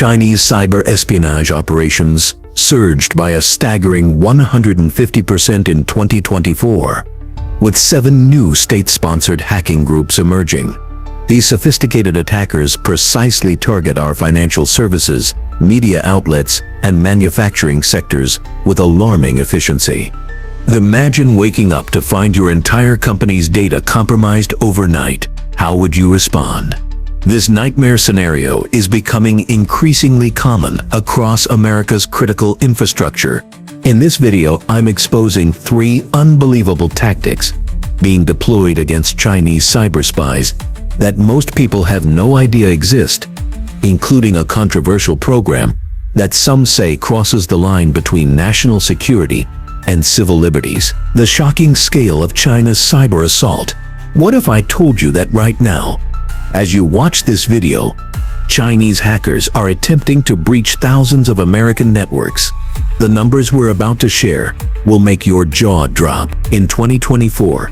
Chinese cyber espionage operations surged by a staggering 150% in 2024, with 7 new state-sponsored hacking groups emerging. These sophisticated attackers precisely target our financial services, media outlets, and manufacturing sectors with alarming efficiency. Imagine waking up to find your entire company's data compromised overnight. How would you respond? This nightmare scenario is becoming increasingly common across America's critical infrastructure. In this video, I'm exposing 3 unbelievable tactics being deployed against Chinese cyber spies that most people have no idea exist, including a controversial program that some say crosses the line between national security and civil liberties. The shocking scale of China's cyber assault. What if I told you that right now, as you watch this video, Chinese hackers are attempting to breach thousands of American networks? The numbers we're about to share will make your jaw drop. In 2024,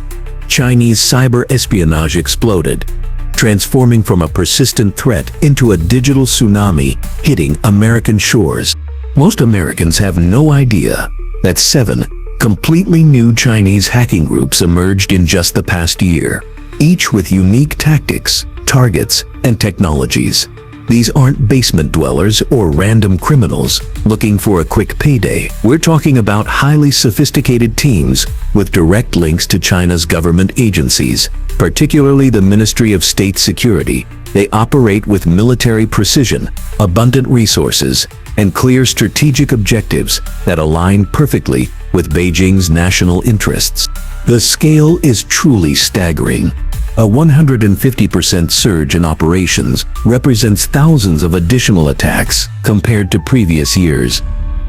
Chinese cyber espionage exploded, transforming from a persistent threat into a digital tsunami hitting American shores. Most Americans have no idea that 7 completely new Chinese hacking groups emerged in just the past year, each with unique tactics, targets, and technologies. These aren't basement dwellers or random criminals looking for a quick payday. We're talking about highly sophisticated teams with direct links to China's government agencies, particularly the Ministry of State Security. They operate with military precision, abundant resources, and clear strategic objectives that align perfectly with Beijing's national interests. The scale is truly staggering. A 150% surge in operations represents thousands of additional attacks compared to previous years.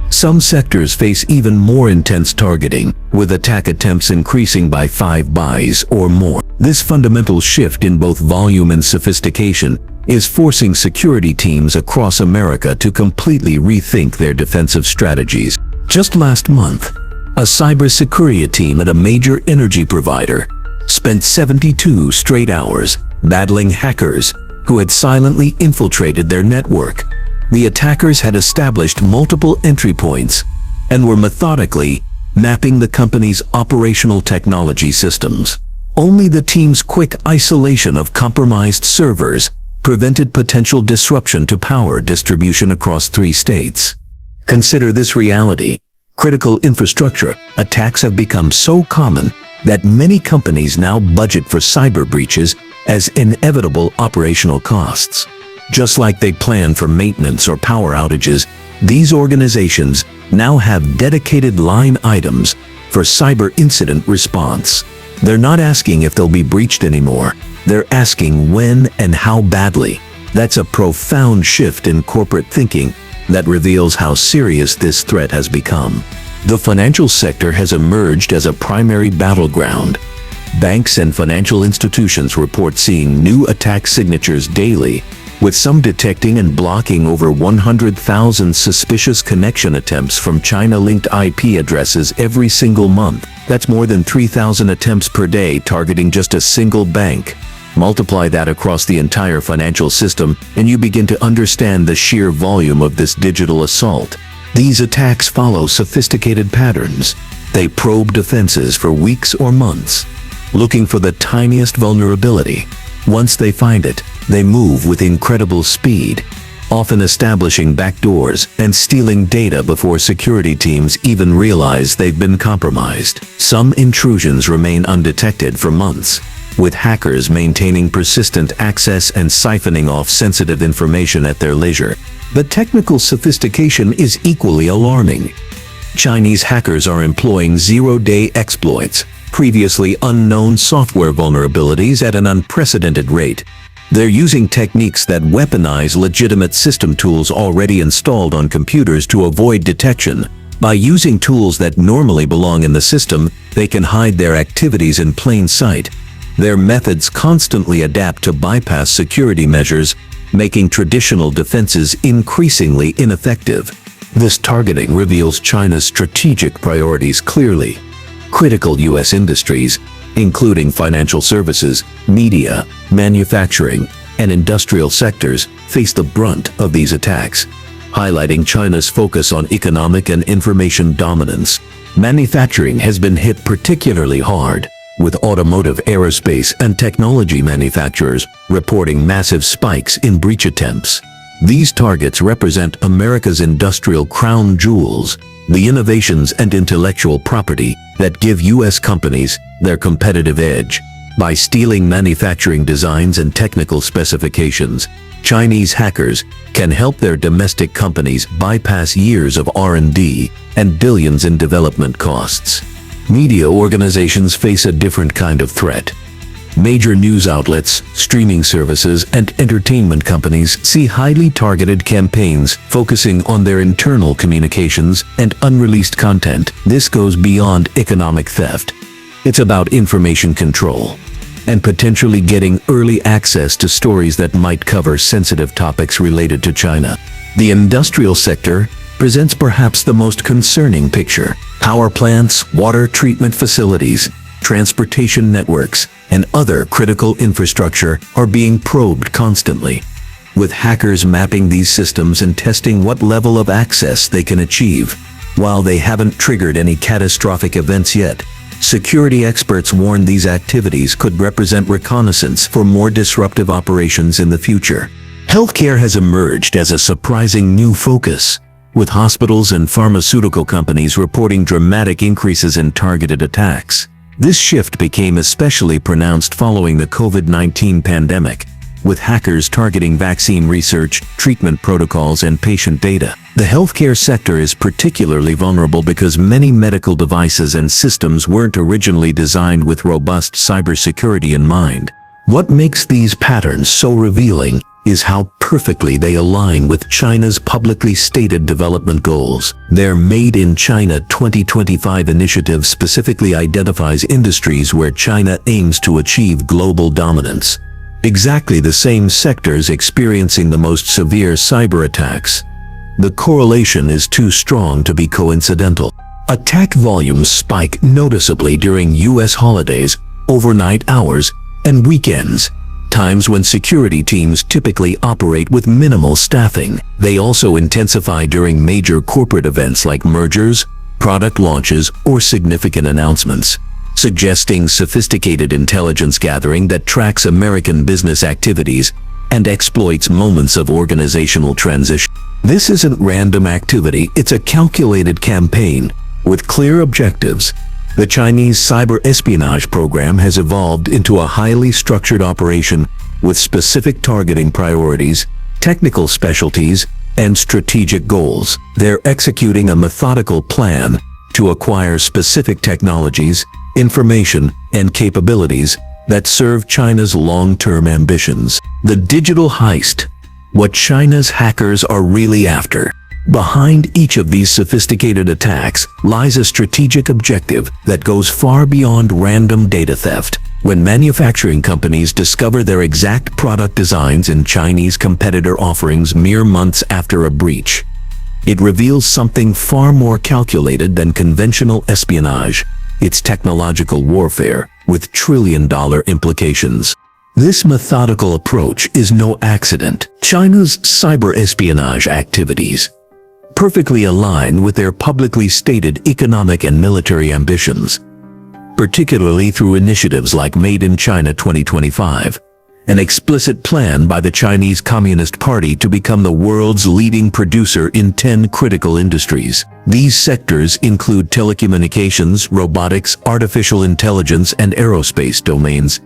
Some sectors face even more intense targeting, with attack attempts increasing by 5 buys or more. This fundamental shift in both volume and sophistication is forcing security teams across America to completely rethink their defensive strategies. Just last month, a cybersecurity team at a major energy provider spent 72 straight hours battling hackers who had silently infiltrated their network. The attackers had established multiple entry points and were methodically mapping the company's operational technology systems. Only the team's quick isolation of compromised servers prevented potential disruption to power distribution across 3 states. Consider this reality. Critical infrastructure attacks have become so common that many companies now budget for cyber breaches as inevitable operational costs. Just like they plan for maintenance or power outages, these organizations now have dedicated line items for cyber incident response. They're not asking if they'll be breached anymore. They're asking when and how badly. That's a profound shift in corporate thinking that reveals how serious this threat has become. The financial sector has emerged as a primary battleground. Banks and financial institutions report seeing new attack signatures daily, with some detecting and blocking over 100,000 suspicious connection attempts from China-linked IP addresses every single month. That's more than 3,000 attempts per day targeting just a single bank. Multiply that across the entire financial system, and you begin to understand the sheer volume of this digital assault. These attacks follow sophisticated patterns. They probe defenses for weeks or months, looking for the tiniest vulnerability. Once they find it, they move with incredible speed, often establishing backdoors and stealing data before security teams even realize they've been compromised. Some intrusions remain undetected for months, with hackers maintaining persistent access and siphoning off sensitive information at their leisure. But technical sophistication is equally alarming. Chinese hackers are employing zero-day exploits, previously unknown software vulnerabilities at an unprecedented rate. They're using techniques that weaponize legitimate system tools already installed on computers to avoid detection. By using tools that normally belong in the system, they can hide their activities in plain sight. Their methods constantly adapt to bypass security measures, making traditional defenses increasingly ineffective. This targeting reveals China's strategic priorities clearly. Critical U.S. industries, including financial services, media, manufacturing, and industrial sectors face the brunt of these attacks, highlighting China's focus on economic and information dominance. Manufacturing has been hit particularly hard, with automotive, aerospace, and technology manufacturers reporting massive spikes in breach attempts. These targets represent America's industrial crown jewels, the innovations and intellectual property that give U.S. companies their competitive edge. By stealing manufacturing designs and technical specifications, Chinese hackers can help their domestic companies bypass years of R&D and billions in development costs. Media organizations face a different kind of threat. Major news outlets, streaming services, and entertainment companies see highly targeted campaigns focusing on their internal communications and unreleased content. This goes beyond economic theft. It's about information control and potentially getting early access to stories that might cover sensitive topics related to China. The industrial sector presents perhaps the most concerning picture. Power plants, water treatment facilities, transportation networks, and other critical infrastructure are being probed constantly, with hackers mapping these systems and testing what level of access they can achieve. While they haven't triggered any catastrophic events yet, security experts warn these activities could represent reconnaissance for more disruptive operations in the future. Healthcare has emerged as a surprising new focus, with hospitals and pharmaceutical companies reporting dramatic increases in targeted attacks. This shift became especially pronounced following the COVID-19 pandemic, with hackers targeting vaccine research, treatment protocols, and patient data. The healthcare sector is particularly vulnerable because many medical devices and systems weren't originally designed with robust cybersecurity in mind. What makes these patterns so revealing is how perfectly they align with China's publicly stated development goals. Their Made in China 2025 initiative specifically identifies industries where China aims to achieve global dominance. Exactly the same sectors experiencing the most severe cyber attacks. The correlation is too strong to be coincidental. Attack volumes spike noticeably during U.S. holidays, overnight hours, and weekends, times when security teams typically operate with minimal staffing. They also intensify during major corporate events like mergers, product launches, or significant announcements, suggesting sophisticated intelligence gathering that tracks American business activities and exploits moments of organizational transition. This isn't random activity, it's a calculated campaign with clear objectives. The Chinese cyber espionage program has evolved into a highly structured operation with specific targeting priorities, technical specialties, and strategic goals. They're executing a methodical plan to acquire specific technologies, information, and capabilities that serve China's long-term ambitions. The digital heist, what China's hackers are really after. Behind each of these sophisticated attacks lies a strategic objective that goes far beyond random data theft. When manufacturing companies discover their exact product designs in Chinese competitor offerings mere months after a breach, it reveals something far more calculated than conventional espionage. It's technological warfare with trillion-dollar implications. This methodical approach is no accident. China's cyber espionage activities perfectly align with their publicly stated economic and military ambitions, particularly through initiatives like Made in China 2025, an explicit plan by the Chinese Communist Party to become the world's leading producer in 10 critical industries. These sectors include telecommunications, robotics, artificial intelligence, and aerospace domains,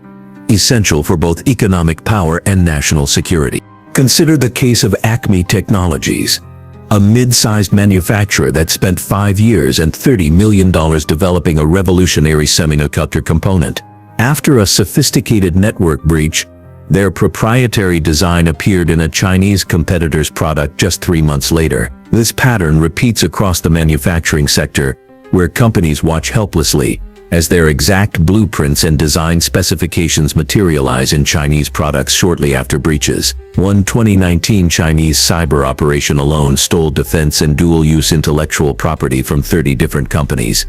essential for both economic power and national security. Consider the case of Acme Technologies, a mid-sized manufacturer that spent 5 years and $30 million developing a revolutionary semiconductor component. After a sophisticated network breach, their proprietary design appeared in a Chinese competitor's product just 3 months later. This pattern repeats across the manufacturing sector, where companies watch helplessly as their exact blueprints and design specifications materialize in Chinese products shortly after breaches. One 2019 Chinese cyber operation alone stole defense and dual-use intellectual property from 30 different companies.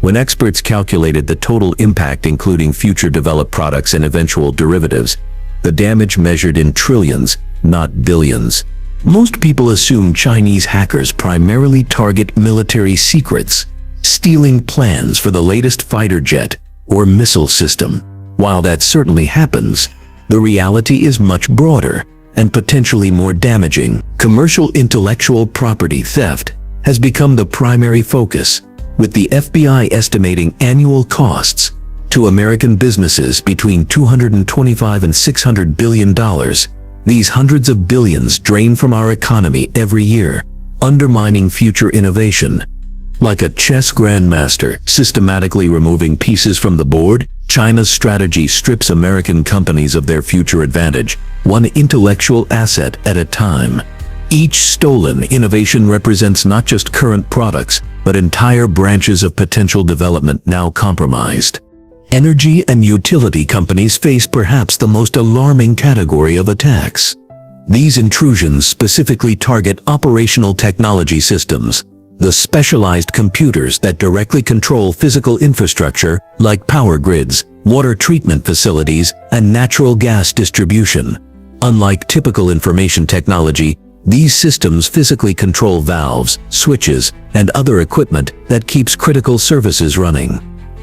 When experts calculated the total impact including future developed products and eventual derivatives, the damage measured in trillions, not billions. Most people assume Chinese hackers primarily target military secrets, stealing plans for the latest fighter jet or missile system. While that certainly happens, the reality is much broader and potentially more damaging. Commercial intellectual property theft has become the primary focus, with the FBI estimating annual costs to American businesses between $225 and $600 billion. These hundreds of billions drain from our economy every year, undermining future innovation. Like a chess grandmaster systematically removing pieces from the board, China's strategy strips American companies of their future advantage, one intellectual asset at a time. Each stolen innovation represents not just current products, but entire branches of potential development now compromised. Energy and utility companies face perhaps the most alarming category of attacks. These intrusions specifically target operational technology systems, the specialized computers that directly control physical infrastructure like power grids, water treatment facilities, and natural gas distribution. Unlike typical information technology, these systems physically control valves, switches, and other equipment that keeps critical services running.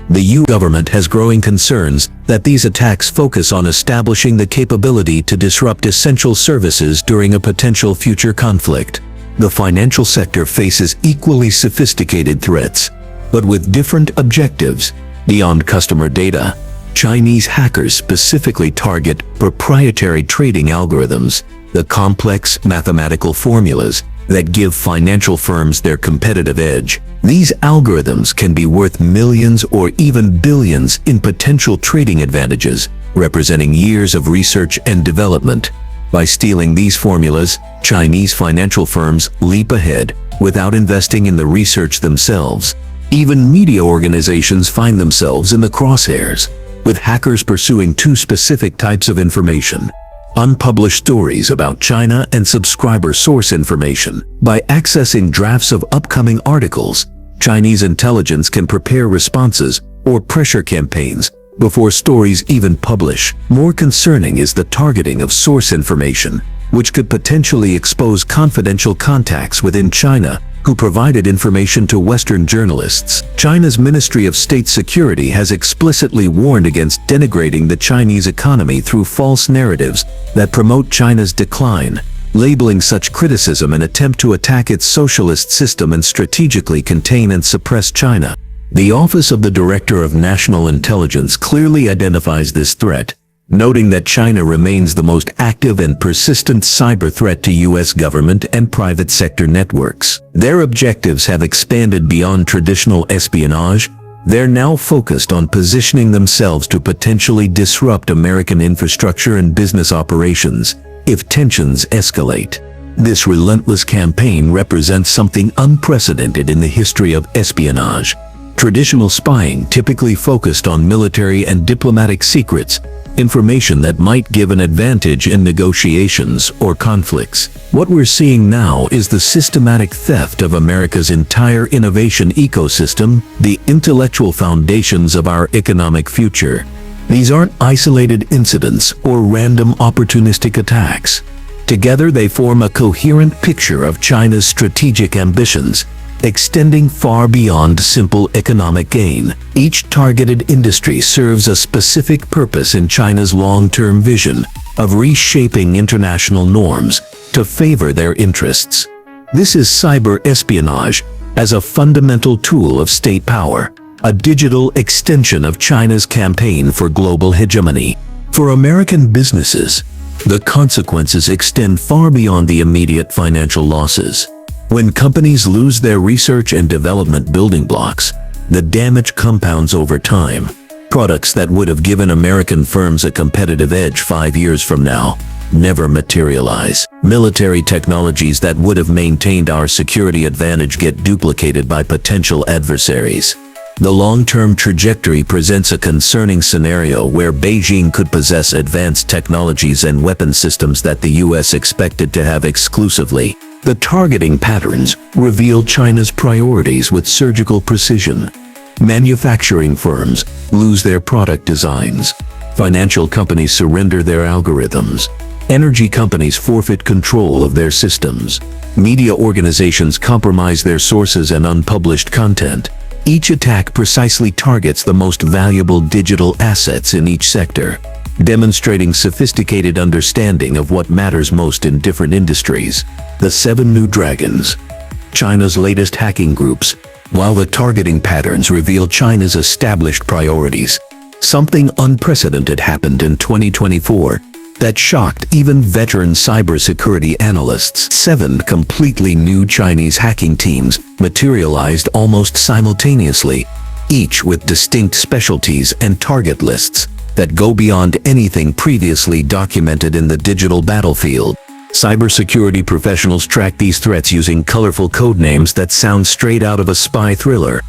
The US government has growing concerns that these attacks focus on establishing the capability to disrupt essential services during a potential future conflict. The financial sector faces equally sophisticated threats, but with different objectives. Beyond customer data, Chinese hackers specifically target proprietary trading algorithms, the complex mathematical formulas that give financial firms their competitive edge. These algorithms can be worth millions or even billions in potential trading advantages, representing years of research and development. By stealing these formulas, Chinese financial firms leap ahead without investing in the research themselves. Even media organizations find themselves in the crosshairs, with hackers pursuing two specific types of information: unpublished stories about China and subscriber source information. By accessing drafts of upcoming articles, Chinese intelligence can prepare responses or pressure campaigns before stories even publish. More concerning is the targeting of source information, which could potentially expose confidential contacts within China who provided information to Western journalists. China's Ministry of State Security has explicitly warned against denigrating the Chinese economy through false narratives that promote China's decline, labeling such criticism an attempt to attack its socialist system and strategically contain and suppress China. The Office of the Director of National Intelligence clearly identifies this threat, noting that China remains the most active and persistent cyber threat to US government and private sector networks. Their objectives have expanded beyond traditional espionage. They're now focused on positioning themselves to potentially disrupt American infrastructure and business operations if tensions escalate. This relentless campaign represents something unprecedented in the history of espionage. Traditional spying typically focused on military and diplomatic secrets, information that might give an advantage in negotiations or conflicts. What we're seeing now is the systematic theft of America's entire innovation ecosystem, the intellectual foundations of our economic future. These aren't isolated incidents or random opportunistic attacks. Together they form a coherent picture of China's strategic ambitions, extending far beyond simple economic gain. Each targeted industry serves a specific purpose in China's long-term vision of reshaping international norms to favor their interests. This is cyber espionage as a fundamental tool of state power, a digital extension of China's campaign for global hegemony. For American businesses, the consequences extend far beyond the immediate financial losses. When companies lose their research and development building blocks, the damage compounds over time. Products that would have given American firms a competitive edge 5 years from now never materialize. Military technologies that would have maintained our security advantage get duplicated by potential adversaries. The long-term trajectory presents a concerning scenario where Beijing could possess advanced technologies and weapon systems that the US expected to have exclusively. The targeting patterns reveal China's priorities with surgical precision. Manufacturing firms lose their product designs. Financial companies surrender their algorithms. Energy companies forfeit control of their systems. Media organizations compromise their sources and unpublished content. Each attack precisely targets the most valuable digital assets in each sector, demonstrating sophisticated understanding of what matters most in different industries. The 7 New Dragons. China's latest hacking groups. While the targeting patterns reveal China's established priorities, something unprecedented happened in 2024 that shocked even veteran cybersecurity analysts. 7 completely new Chinese hacking teams materialized almost simultaneously, each with distinct specialties and target lists that go beyond anything previously documented in the digital battlefield. Cybersecurity professionals track these threats using colorful code names that sound straight out of a spy thriller.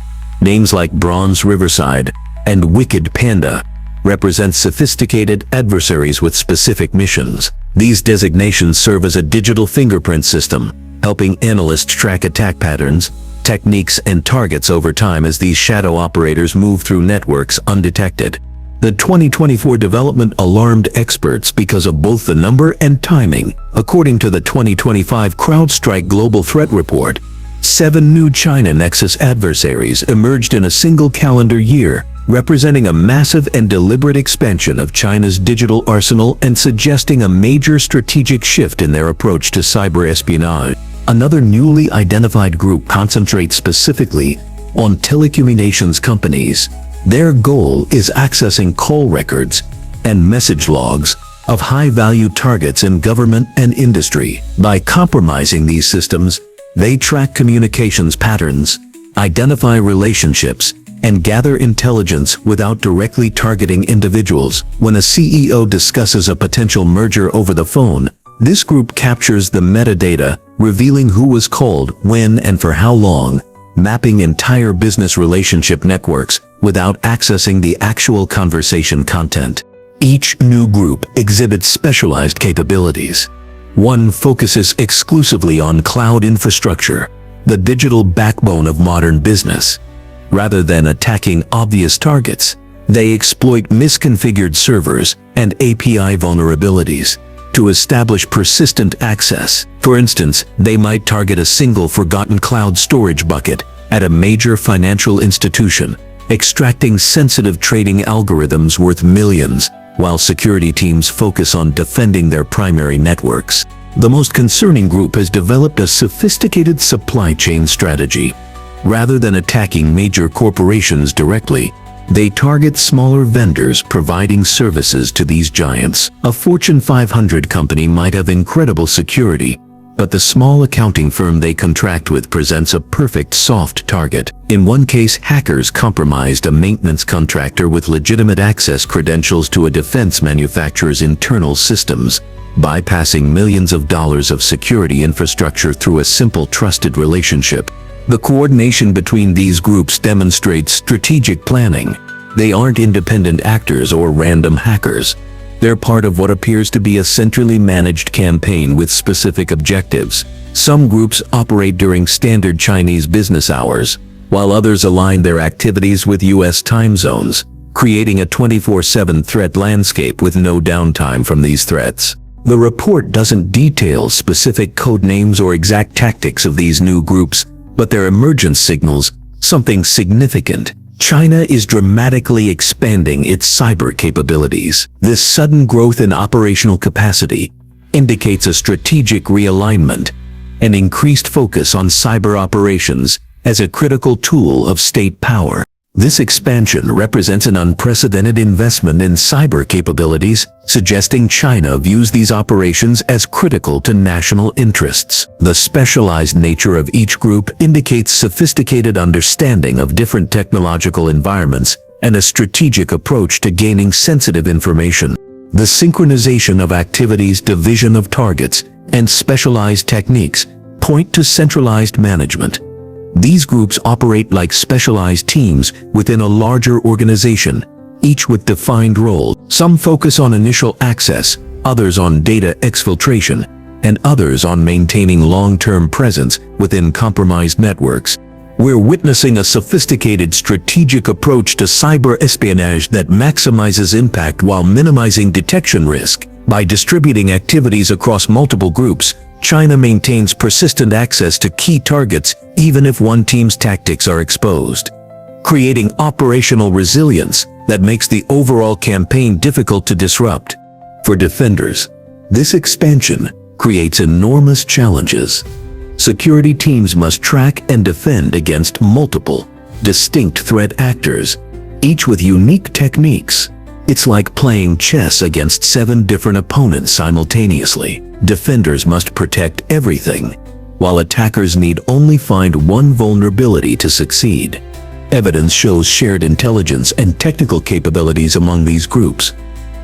Names like Bronze Riverside and Wicked Panda represent sophisticated adversaries with specific missions. These designations serve as a digital fingerprint system, helping analysts track attack patterns, techniques, and targets over time as these shadow operators move through networks undetected. The 2024 development alarmed experts because of both the number and timing. According to the 2025 CrowdStrike Global Threat Report, 7 new China Nexus adversaries emerged in a single calendar year, representing a massive and deliberate expansion of China's digital arsenal and suggesting a major strategic shift in their approach to cyber espionage. Another newly identified group concentrates specifically on telecommunications companies. Their goal is accessing call records and message logs of high-value targets in government and industry. By compromising these systems, they track communications patterns, identify relationships, and gather intelligence without directly targeting individuals. When a CEO discusses a potential merger over the phone, this group captures the metadata, revealing who was called, when, and for how long, mapping entire business relationship networks without accessing the actual conversation content. Each new group exhibits specialized capabilities. One focuses exclusively on cloud infrastructure, the digital backbone of modern business. Rather than attacking obvious targets, they exploit misconfigured servers and API vulnerabilities to establish persistent access. For instance, they might target a single forgotten cloud storage bucket at a major financial institution, extracting sensitive trading algorithms worth millions, while security teams focus on defending their primary networks. The most concerning group has developed a sophisticated supply chain strategy. Rather than attacking major corporations directly, they target smaller vendors providing services to these giants. A Fortune 500 company might have incredible security, but the small accounting firm they contract with presents a perfect soft target. In one case, hackers compromised a maintenance contractor with legitimate access credentials to a defense manufacturer's internal systems, bypassing millions of dollars of security infrastructure through a simple trusted relationship. The coordination between these groups demonstrates strategic planning. They aren't independent actors or random hackers. They're part of what appears to be a centrally managed campaign with specific objectives. Some groups operate during standard Chinese business hours, while others align their activities with US time zones, creating a 24/7 threat landscape with no downtime from these threats. The report doesn't detail specific code names or exact tactics of these new groups, but their emergence signals something significant. China is dramatically expanding its cyber capabilities. This sudden growth in operational capacity indicates a strategic realignment and increased focus on cyber operations as a critical tool of state power. This expansion represents an unprecedented investment in cyber capabilities, suggesting China views these operations as critical to national interests. The specialized nature of each group indicates sophisticated understanding of different technological environments and a strategic approach to gaining sensitive information. The synchronization of activities, division of targets, and specialized techniques point to centralized management. These groups operate like specialized teams within a larger organization, each with defined roles. Some focus on initial access, others on data exfiltration, and others on maintaining long-term presence within compromised networks. We're witnessing a sophisticated strategic approach to cyber espionage that maximizes impact while minimizing detection risk. By distributing activities across multiple groups, China maintains persistent access to key targets even if one team's tactics are exposed, creating operational resilience that makes the overall campaign difficult to disrupt. For defenders, this expansion creates enormous challenges. Security teams must track and defend against multiple, distinct threat actors, each with unique techniques. It's like playing chess against 7 different opponents simultaneously. Defenders must protect everything, while attackers need only find one vulnerability to succeed. Evidence shows shared intelligence and technical capabilities among these groups,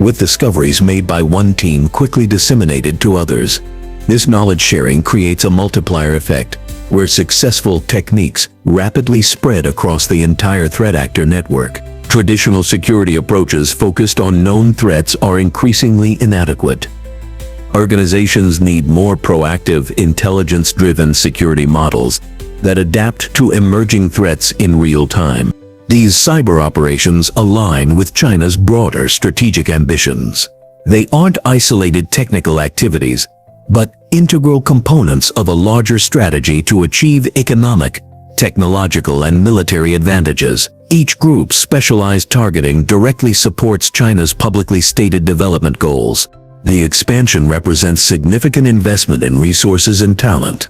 with discoveries made by one team quickly disseminated to others. This knowledge sharing creates a multiplier effect, where successful techniques rapidly spread across the entire threat actor network. Traditional security approaches focused on known threats are increasingly inadequate. Organizations need more proactive, intelligence-driven security models that adapt to emerging threats in real time. These cyber operations align with China's broader strategic ambitions. They aren't isolated technical activities, but integral components of a larger strategy to achieve economic, technological, and military advantages. Each group's specialized targeting directly supports China's publicly stated development goals. The expansion represents significant investment in resources and talent.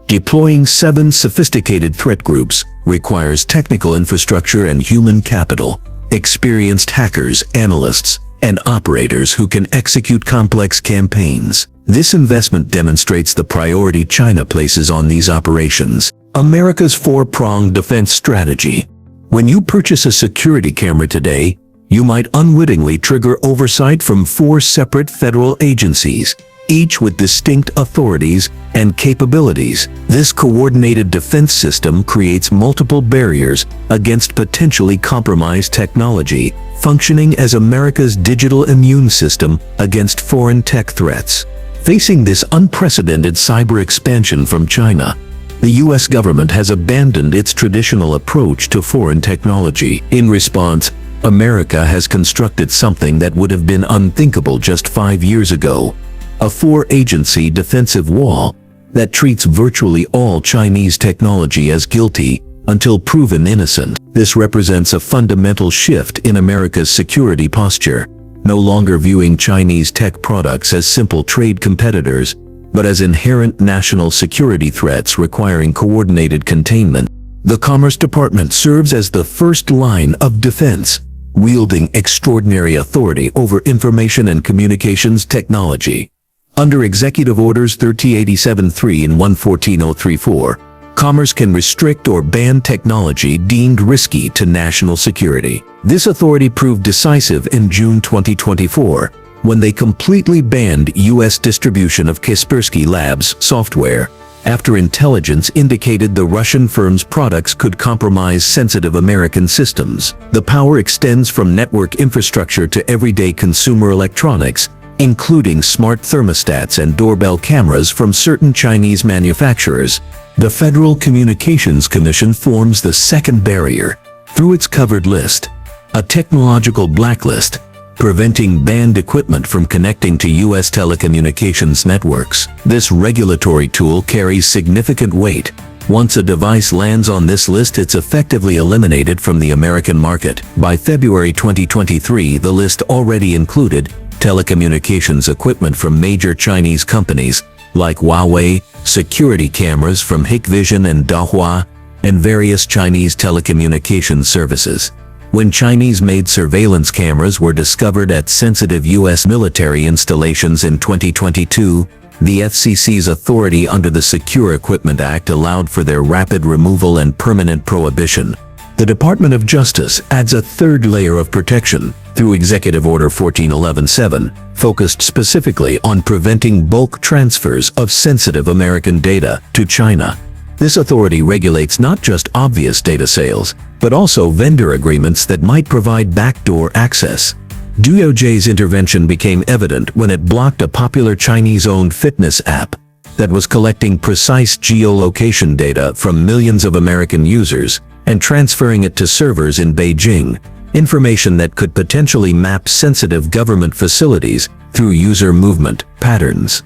Deploying 7 sophisticated threat groups requires technical infrastructure and human capital, experienced hackers, analysts, and operators who can execute complex campaigns. This investment demonstrates the priority China places on these operations. America's 4-pronged defense strategy. When you purchase a security camera today, you might unwittingly trigger oversight from 4 separate federal agencies, each with distinct authorities and capabilities. This coordinated defense system creates multiple barriers against potentially compromised technology, functioning as America's digital immune system against foreign tech threats. Facing this unprecedented cyber expansion from China, the U.S. government has abandoned its traditional approach to foreign technology. In response, America has constructed something that would have been unthinkable just 5 years ago: a 4-agency defensive wall that treats virtually all Chinese technology as guilty until proven innocent. This represents a fundamental shift in America's security posture, no longer viewing Chinese tech products as simple trade competitors, but as inherent national security threats requiring coordinated containment. The Commerce Department serves as the first line of defense, wielding extraordinary authority over information and communications technology. Under Executive Orders 3087-3 and 114034, Commerce can restrict or ban technology deemed risky to national security. This authority proved decisive in June 2024, when they completely banned U.S. distribution of Kaspersky Labs software, after intelligence indicated the Russian firm's products could compromise sensitive American systems. The power extends from network infrastructure to everyday consumer electronics, including smart thermostats and doorbell cameras from certain Chinese manufacturers. The Federal Communications Commission forms the second barrier through its covered list, a technological blacklist, preventing banned equipment from connecting to U.S. telecommunications networks. This regulatory tool carries significant weight. Once a device lands on this list, it's effectively eliminated from the American market. By February 2023, the list already included telecommunications equipment from major Chinese companies like Huawei, security cameras from Hikvision and Dahua, and various Chinese telecommunications services. When Chinese-made surveillance cameras were discovered at sensitive U.S. military installations in 2022, the FCC's authority under the Secure Equipment Act allowed for their rapid removal and permanent prohibition. The Department of Justice adds a third layer of protection through Executive Order 14117, focused specifically on preventing bulk transfers of sensitive American data to China. This authority regulates not just obvious data sales, but also vendor agreements that might provide backdoor access. DOJ's intervention became evident when it blocked a popular Chinese-owned fitness app that was collecting precise geolocation data from millions of American users and transferring it to servers in Beijing, information that could potentially map sensitive government facilities through user movement patterns.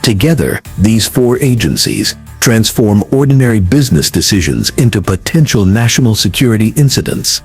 Together, these four agencies transform ordinary business decisions into potential national security incidents.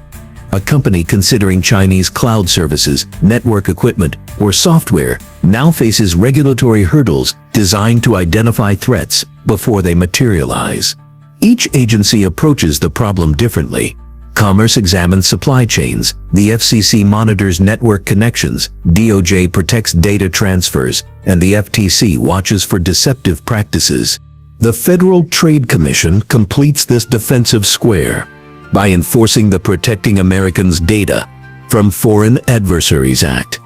A company considering Chinese cloud services, network equipment, or software now faces regulatory hurdles designed to identify threats before they materialize. Each agency approaches the problem differently. Commerce examines supply chains, the FCC monitors network connections, DOJ protects data transfers, and the FTC watches for deceptive practices. The Federal Trade Commission completes this defensive square by enforcing the Protecting Americans' Data from Foreign Adversaries Act.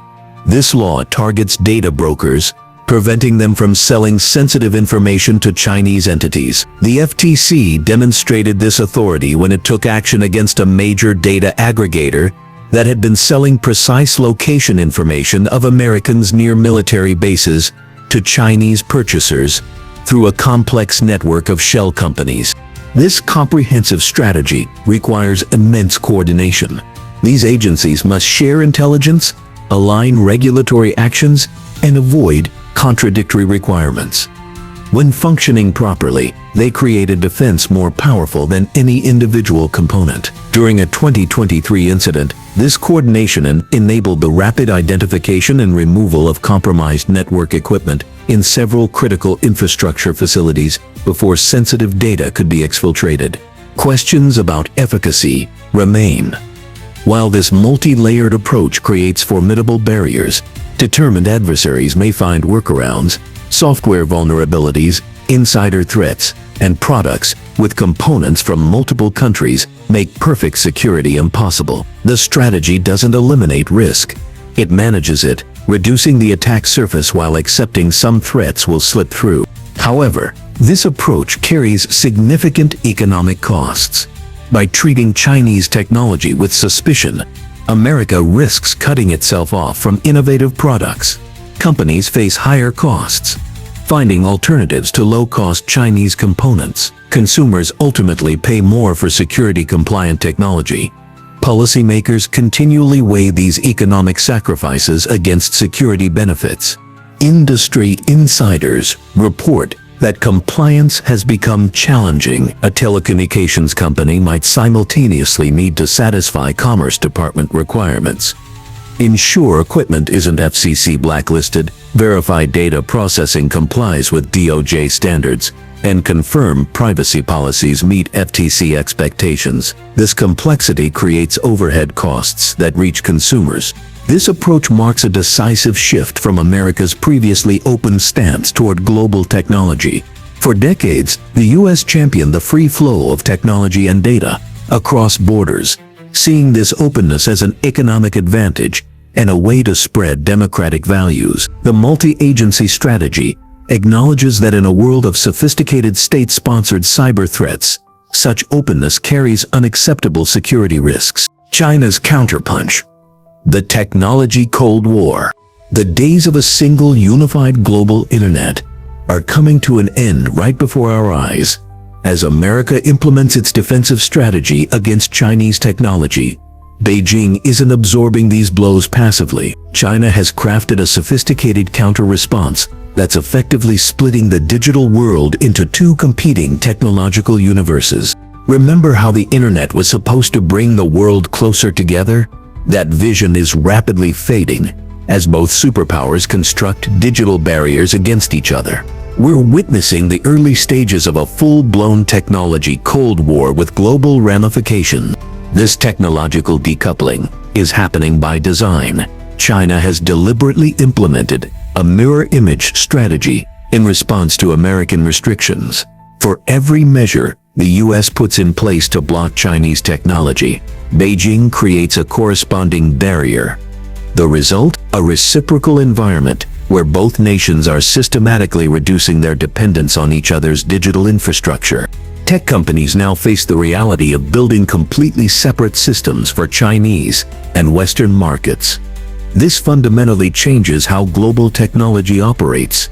This law targets data brokers, preventing them from selling sensitive information to Chinese entities. The FTC demonstrated this authority when it took action against a major data aggregator that had been selling precise location information of Americans near military bases to Chinese purchasers through a complex network of shell companies. This comprehensive strategy requires immense coordination. These agencies must share intelligence, align regulatory actions, and avoid contradictory requirements. When functioning properly, they create a defense more powerful than any individual component. During a 2023 incident, this coordination enabled the rapid identification and removal of compromised network equipment in several critical infrastructure facilities before sensitive data could be exfiltrated. Questions about efficacy remain. While this multi-layered approach creates formidable barriers, determined adversaries may find workarounds, software vulnerabilities, insider threats, and products with components from multiple countries make perfect security impossible. The strategy doesn't eliminate risk. It manages it, reducing the attack surface while accepting some threats will slip through. However, this approach carries significant economic costs. By treating Chinese technology with suspicion, America risks cutting itself off from innovative products. Companies face higher costs, finding alternatives to low-cost Chinese components. Consumers ultimately pay more for security-compliant technology. Policymakers continually weigh these economic sacrifices against security benefits. Industry insiders report that compliance has become challenging. A telecommunications company might simultaneously need to satisfy Commerce Department requirements, ensure equipment isn't FCC blacklisted, verify data processing complies with DOJ standards, and confirm privacy policies meet FTC expectations. This complexity creates overhead costs that reach consumers. This approach marks a decisive shift from America's previously open stance toward global technology. For decades, the U.S. championed the free flow of technology and data across borders, seeing this openness as an economic advantage and a way to spread democratic values. The multi-agency strategy acknowledges that in a world of sophisticated state-sponsored cyber threats, such openness carries unacceptable security risks. China's Counterpunch. The Technology Cold War. The days of a single unified global internet are coming to an end right before our eyes. As America implements its defensive strategy against Chinese technology, Beijing isn't absorbing these blows passively. China has crafted a sophisticated counter-response that's effectively splitting the digital world into two competing technological universes. Remember how the internet was supposed to bring the world closer together? That vision is rapidly fading as both superpowers construct digital barriers against each other. We're witnessing the early stages of a full-blown technology Cold War with global ramifications. This technological decoupling is happening by design. China has deliberately implemented a mirror image strategy in response to American restrictions. For every measure the U.S. puts in place to block Chinese technology, Beijing creates a corresponding barrier. The result? A reciprocal environment where both nations are systematically reducing their dependence on each other's digital infrastructure. Tech companies now face the reality of building completely separate systems for Chinese and Western markets. This fundamentally changes how global technology operates.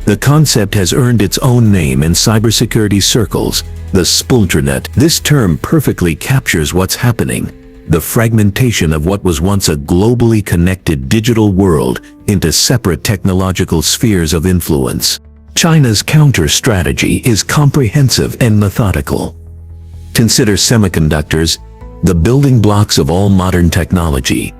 The The concept has earned its own name in cybersecurity circles, the splinternet. This term perfectly captures what's happening: the fragmentation of what was once a globally connected digital world into separate technological spheres of influence. China's counter strategy is comprehensive and methodical. Consider semiconductors, the building blocks of all modern technology.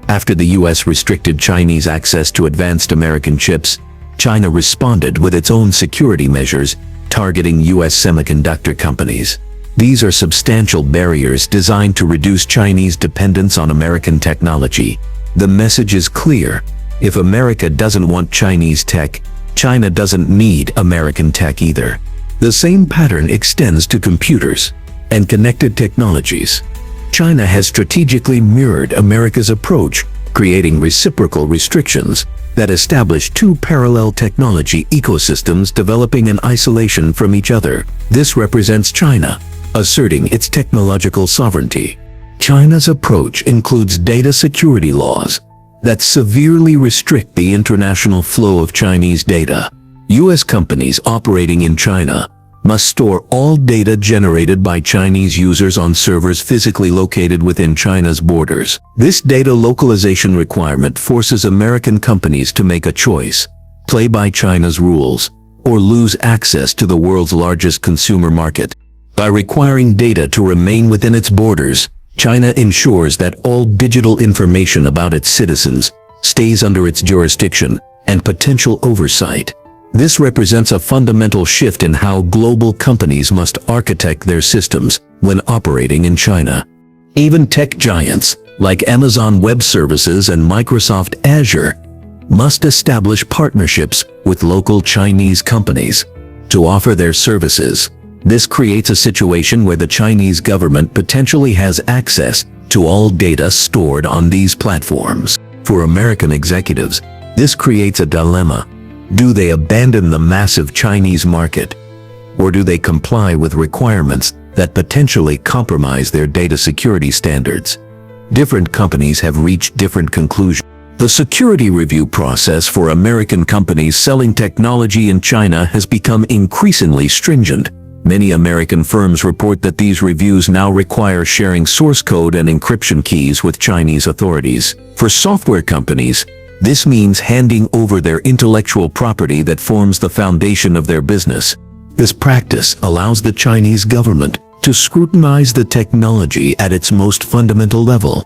After the US restricted Chinese access to advanced American chips, China responded with its own security measures, targeting US semiconductor companies. These are substantial barriers designed to reduce Chinese dependence on American technology. The message is clear: if America doesn't want Chinese tech, China doesn't need American tech either. The same pattern extends to computers and connected technologies. China has strategically mirrored America's approach, creating reciprocal restrictions that establish two parallel technology ecosystems developing in isolation from each other. This represents China asserting its technological sovereignty. China's approach includes data security laws that severely restrict the international flow of Chinese data. US companies operating in China must store all data generated by Chinese users on servers physically located within China's borders. This data localization requirement forces American companies to make a choice: play by China's rules, or lose access to the world's largest consumer market. By requiring data to remain within its borders, China ensures that all digital information about its citizens stays under its jurisdiction and potential oversight. This represents a fundamental shift in how global companies must architect their systems when operating in China. Even tech giants like Amazon Web Services and Microsoft Azure must establish partnerships with local Chinese companies to offer their services. This creates a situation where the Chinese government potentially has access to all data stored on these platforms. For American executives, this creates a dilemma. Do they abandon the massive Chinese market, or do they comply with requirements that potentially compromise their data security standards? Different companies have reached different conclusions. The security review process for American companies selling technology in China has become increasingly stringent. Many American firms report that these reviews now require sharing source code and encryption keys with Chinese authorities. For software companies, this means handing over their intellectual property that forms the foundation of their business. This practice allows the Chinese government to scrutinize the technology at its most fundamental level.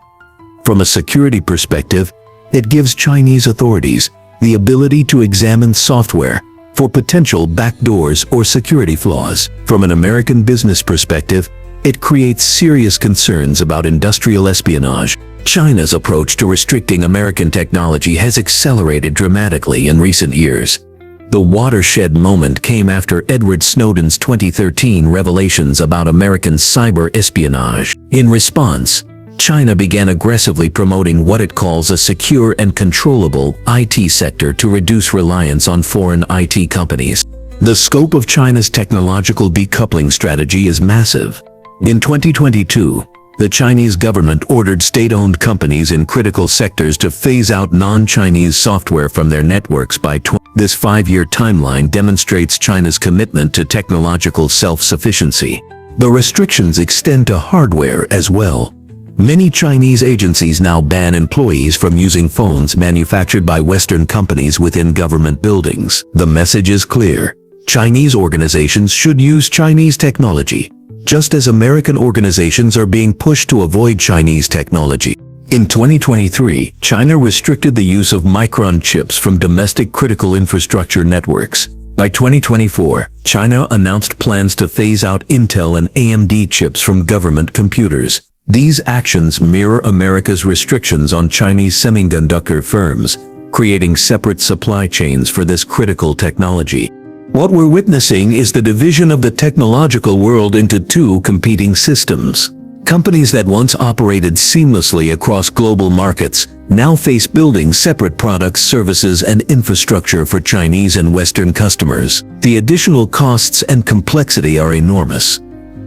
From a security perspective, it gives Chinese authorities the ability to examine software for potential backdoors or security flaws. From an American business perspective, it creates serious concerns about industrial espionage. China's approach to restricting American technology has accelerated dramatically in recent years. The watershed moment came after Edward Snowden's 2013 revelations about American cyber espionage. In response, China began aggressively promoting what it calls a secure and controllable IT sector to reduce reliance on foreign IT companies. The scope of China's technological decoupling strategy is massive. In 2022, the Chinese government ordered state-owned companies in critical sectors to phase out non-Chinese software from their networks by This 5-year timeline demonstrates China's commitment to technological self-sufficiency. The restrictions extend to hardware as well. Many Chinese agencies now ban employees from using phones manufactured by Western companies within government buildings. The message is clear: Chinese organizations should use Chinese technology, just as American organizations are being pushed to avoid Chinese technology. In 2023, China restricted the use of Micron chips from domestic critical infrastructure networks. By 2024, China announced plans to phase out Intel and AMD chips from government computers. These actions mirror America's restrictions on Chinese semiconductor firms, creating separate supply chains for this critical technology. What we're witnessing is the division of the technological world into two competing systems. Companies that once operated seamlessly across global markets now face building separate products, services, and infrastructure for Chinese and Western customers. The additional costs and complexity are enormous.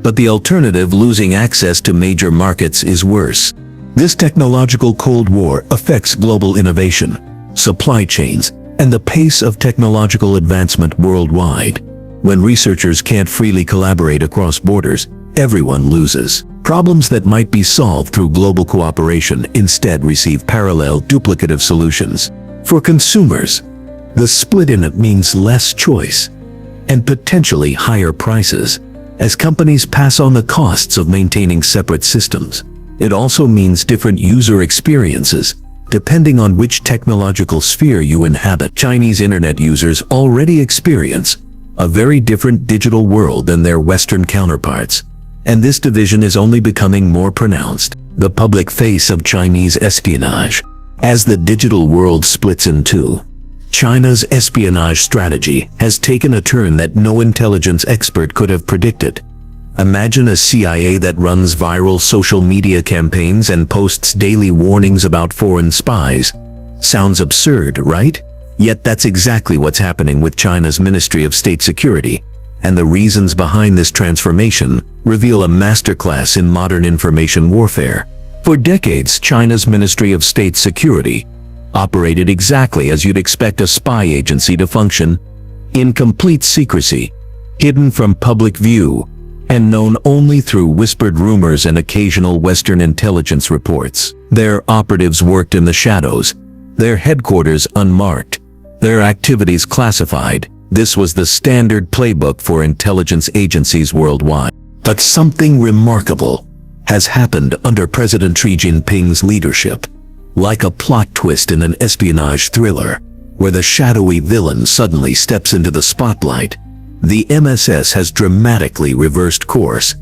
But the alternative, losing access to major markets, is worse. This technological Cold War affects global innovation, supply chains, and the pace of technological advancement worldwide. When researchers can't freely collaborate across borders, everyone loses. Problems that might be solved through global cooperation instead receive parallel, duplicative solutions. For consumers, the split in it means less choice and potentially higher prices, as companies pass on the costs of maintaining separate systems. It also means different user experiences, depending on which technological sphere you inhabit. Chinese internet users already experience a very different digital world than their Western counterparts, and this division is only becoming more pronounced. The public face of Chinese espionage. As the digital world splits in two, China's espionage strategy has taken a turn that no intelligence expert could have predicted. Imagine a CIA that runs viral social media campaigns and posts daily warnings about foreign spies. Sounds absurd, right? Yet that's exactly what's happening with China's Ministry of State Security, and the reasons behind this transformation reveal a masterclass in modern information warfare. For decades, China's Ministry of State Security operated exactly as you'd expect a spy agency to function, in complete secrecy, hidden from public view, and known only through whispered rumors and occasional Western intelligence reports. Their operatives worked in the shadows, their headquarters unmarked, their activities classified. This was the standard playbook for intelligence agencies worldwide. But something remarkable has happened under President Xi Jinping's leadership. Like a plot twist in an espionage thriller, where the shadowy villain suddenly steps into the spotlight, the MSS has dramatically reversed course,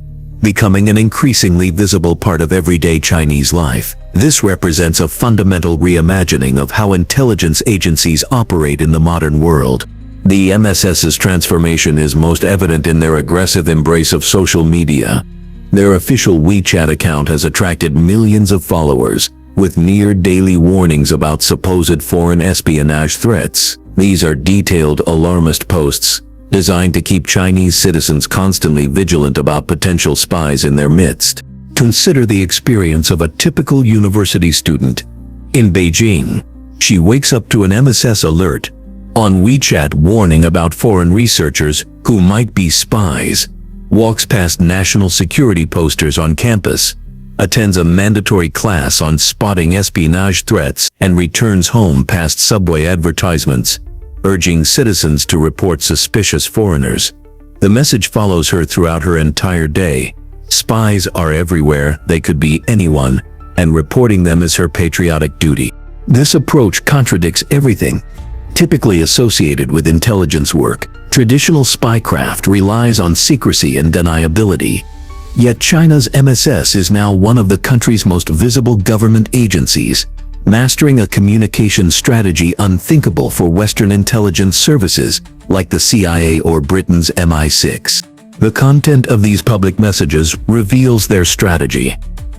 becoming an increasingly visible part of everyday Chinese life. This represents a fundamental reimagining of how intelligence agencies operate in the modern world. The MSS's transformation is most evident in their aggressive embrace of social media. Their official WeChat account has attracted millions of followers, with near-daily warnings about supposed foreign espionage threats. These are detailed alarmist posts, designed to keep Chinese citizens constantly vigilant about potential spies in their midst. Consider the experience of a typical university student. In Beijing, she wakes up to an MSS alert on WeChat warning about foreign researchers who might be spies, walks past national security posters on campus, attends a mandatory class on spotting espionage threats, and returns home past subway advertisements, urging citizens to report suspicious foreigners. The message follows her throughout her entire day. Spies are everywhere, they could be anyone, and reporting them is her patriotic duty. This approach contradicts everything typically associated with intelligence work. Traditional spycraft relies on secrecy and deniability. Yet China's MSS is now one of the country's most visible government agencies, mastering a communication strategy unthinkable for Western intelligence services like the CIA or Britain's MI6. The content of these public messages reveals their strategy.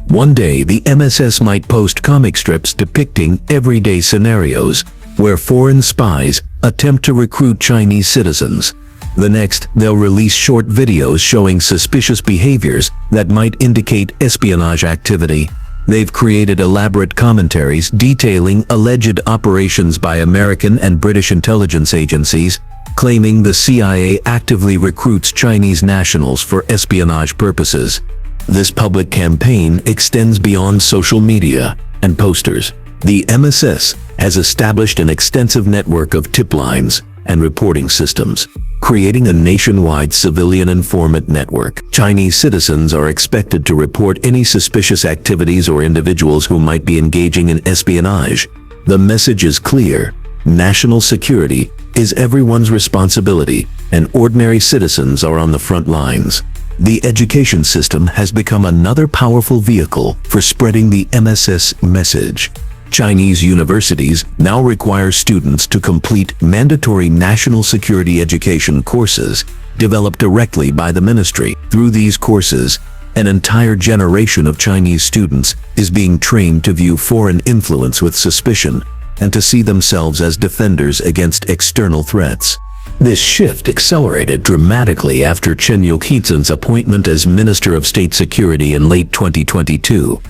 One day, the MSS might post comic strips depicting everyday scenarios where foreign spies attempt to recruit Chinese citizens. The next, they'll release short videos showing suspicious behaviors that might indicate espionage activity. They've created elaborate commentaries detailing alleged operations by American and British intelligence agencies, claiming the CIA actively recruits Chinese nationals for espionage purposes. This public campaign extends beyond social media and posters. The MSS has established an extensive network of tip lines and reporting systems, creating a nationwide civilian informant network. Chinese citizens are expected to report any suspicious activities or individuals who might be engaging in espionage. The message is clear: national security is everyone's responsibility, and ordinary citizens are on the front lines. The education system has become another powerful vehicle for spreading the MSS message. Chinese universities now require students to complete mandatory national security education courses developed directly by the ministry. Through these courses, an entire generation of Chinese students is being trained to view foreign influence with suspicion and to see themselves as defenders against external threats. This shift accelerated dramatically after Chen Youqizin's appointment as Minister of State Security in late 2022.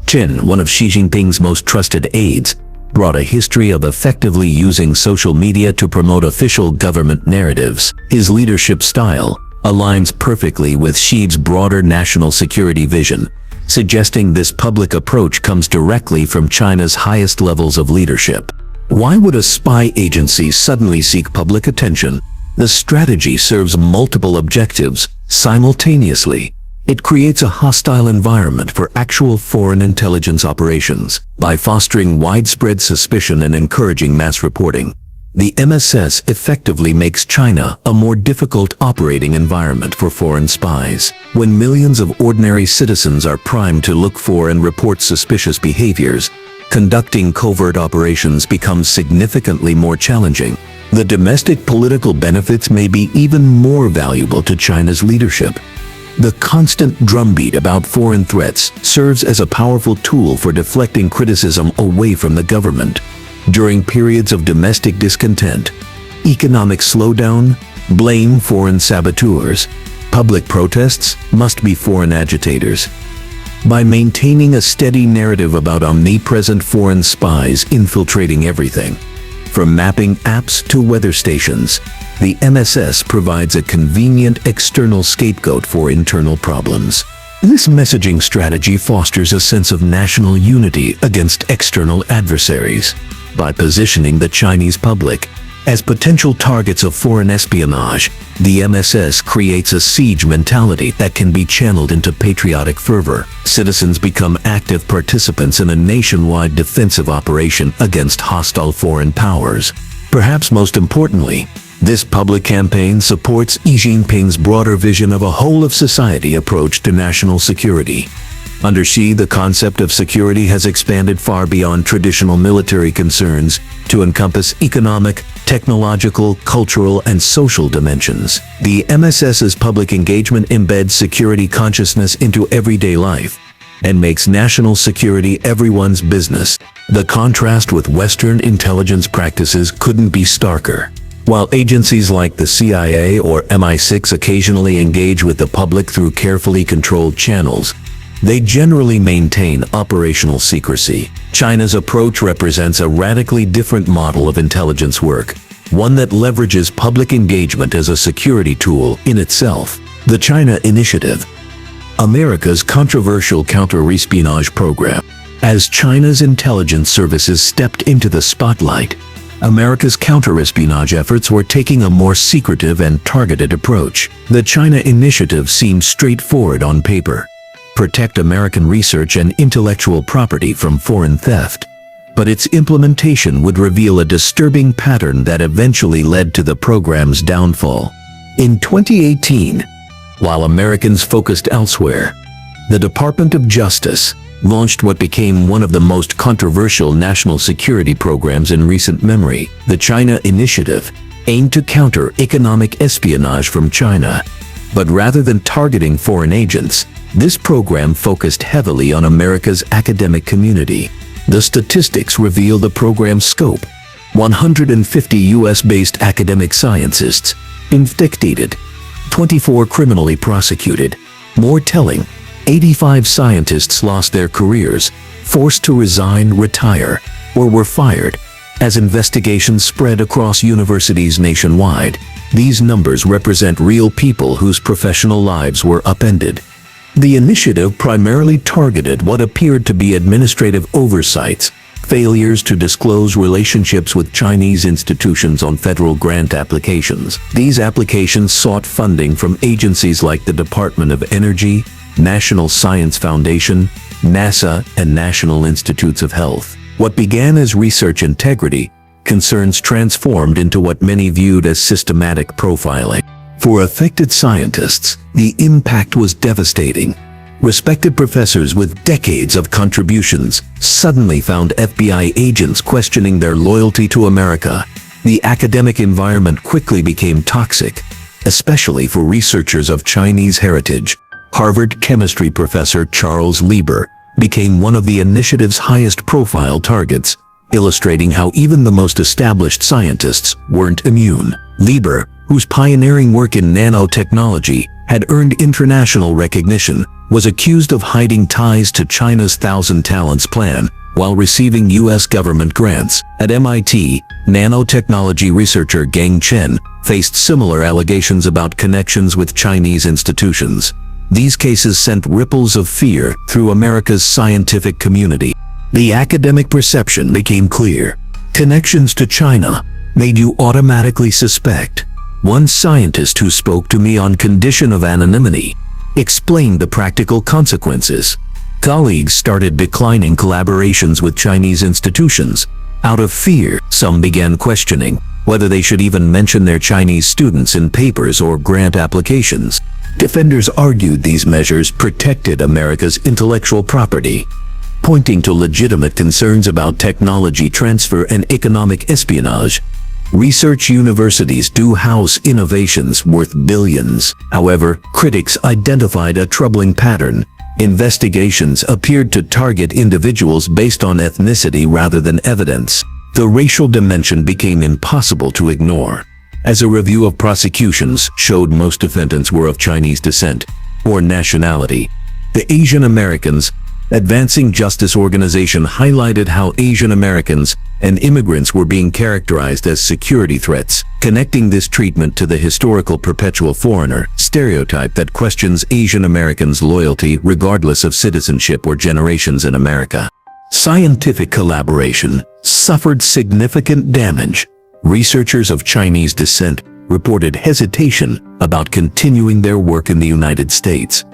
Chen, one of Xi Jinping's most trusted aides, brought a history of effectively using social media to promote official government narratives. His leadership style aligns perfectly with Xi's broader national security vision, suggesting this public approach comes directly from China's highest levels of leadership. Why would a spy agency suddenly seek public attention? The strategy serves multiple objectives simultaneously. It creates a hostile environment for actual foreign intelligence operations. By fostering widespread suspicion and encouraging mass reporting, the MSS effectively makes China a more difficult operating environment for foreign spies. When millions of ordinary citizens are primed to look for and report suspicious behaviors, conducting covert operations becomes significantly more challenging. The domestic political benefits may be even more valuable to China's leadership. The constant drumbeat about foreign threats serves as a powerful tool for deflecting criticism away from the government. During periods of domestic discontent, economic slowdown, blame foreign saboteurs. Public protests must be foreign agitators. By maintaining a steady narrative about omnipresent foreign spies infiltrating everything, from mapping apps to weather stations, the MSS provides a convenient external scapegoat for internal problems. This messaging strategy fosters a sense of national unity against external adversaries. By positioning the Chinese public as potential targets of foreign espionage, the MSS creates a siege mentality that can be channeled into patriotic fervor. Citizens become active participants in a nationwide defensive operation against hostile foreign powers. Perhaps most importantly, this public campaign supports Xi Jinping's broader vision of a whole-of-society approach to national security. Under Xi, the concept of security has expanded far beyond traditional military concerns to encompass economic, technological, cultural, and social dimensions. The MSS's public engagement embeds security consciousness into everyday life and makes national security everyone's business. The contrast with Western intelligence practices couldn't be starker. While agencies like the CIA or MI6 occasionally engage with the public through carefully controlled channels, they generally maintain operational secrecy. China's approach represents a radically different model of intelligence work, one that leverages public engagement as a security tool in itself. The China Initiative, America's controversial counter-espionage program. As China's intelligence services stepped into the spotlight, America's counter-espionage efforts were taking a more secretive and targeted approach. The China Initiative seemed straightforward on paper: protect American research and intellectual property from foreign theft. But its implementation would reveal a disturbing pattern that eventually led to the program's downfall. In 2018, while Americans focused elsewhere, the Department of Justice launched what became one of the most controversial national security programs in recent memory. The China Initiative aimed to counter economic espionage from China. But rather than targeting foreign agents, this program focused heavily on America's academic community. The statistics reveal the program's scope: 150 US-based academic scientists indicted, 24 criminally prosecuted. More telling, 85 scientists lost their careers, forced to resign, retire, or were fired. As investigations spread across universities nationwide, these numbers represent real people whose professional lives were upended. The initiative primarily targeted what appeared to be administrative oversights, failures to disclose relationships with Chinese institutions on federal grant applications. These applications sought funding from agencies like the Department of Energy, National Science Foundation, NASA, and National Institutes of Health. What began as research integrity concerns transformed into what many viewed as systematic profiling. For affected scientists, the impact was devastating. Respected professors with decades of contributions suddenly found FBI agents questioning their loyalty to America. The academic environment quickly became toxic, especially for researchers of Chinese heritage. Harvard chemistry professor Charles Lieber became one of the initiative's highest-profile targets, illustrating how even the most established scientists weren't immune. Lieber, whose pioneering work in nanotechnology had earned international recognition, was accused of hiding ties to China's Thousand Talents plan, while receiving U.S. government grants. At MIT, nanotechnology researcher Gang Chen faced similar allegations about connections with Chinese institutions. These cases sent ripples of fear through America's scientific community. The academic perception became clear. Connections to China made you automatically suspect. One scientist who spoke to me on condition of anonymity explained the practical consequences. Colleagues started declining collaborations with Chinese institutions. Out of fear, some began questioning whether they should even mention their Chinese students in papers or grant applications. Defenders argued these measures protected America's intellectual property, pointing to legitimate concerns about technology transfer and economic espionage. Research universities do house innovations worth billions. However, critics identified a troubling pattern. Investigations appeared to target individuals based on ethnicity rather than evidence. The racial dimension became impossible to ignore, as a review of prosecutions showed most defendants were of Chinese descent or nationality. The Asian Americans Advancing Justice organization highlighted how Asian Americans and immigrants were being characterized as security threats, connecting this treatment to the historical perpetual foreigner stereotype that questions Asian Americans' loyalty regardless of citizenship or generations in America. Scientific collaboration suffered significant damage. Researchers of Chinese descent reported hesitation about continuing their work in the United States.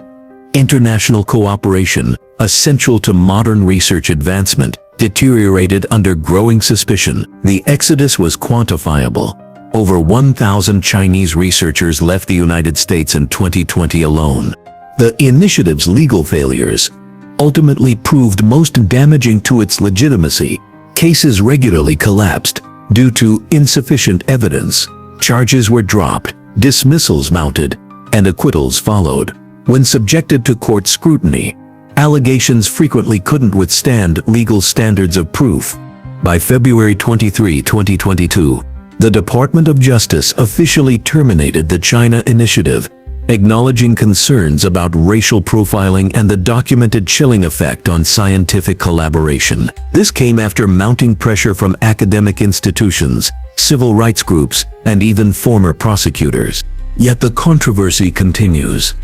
International cooperation, essential to modern research advancement, deteriorated under growing suspicion. The exodus was quantifiable. Over 1,000 Chinese researchers left the United States in 2020 alone. The initiative's legal failures ultimately proved most damaging to its legitimacy. Cases regularly collapsed due to insufficient evidence. Charges were dropped, dismissals mounted, and acquittals followed. When subjected to court scrutiny, allegations frequently couldn't withstand legal standards of proof. By February 23, 2022, the Department of Justice officially terminated the China Initiative, acknowledging concerns about racial profiling and the documented chilling effect on scientific collaboration. This came after mounting pressure from academic institutions, civil rights groups, and even former prosecutors. Yet the controversy continues.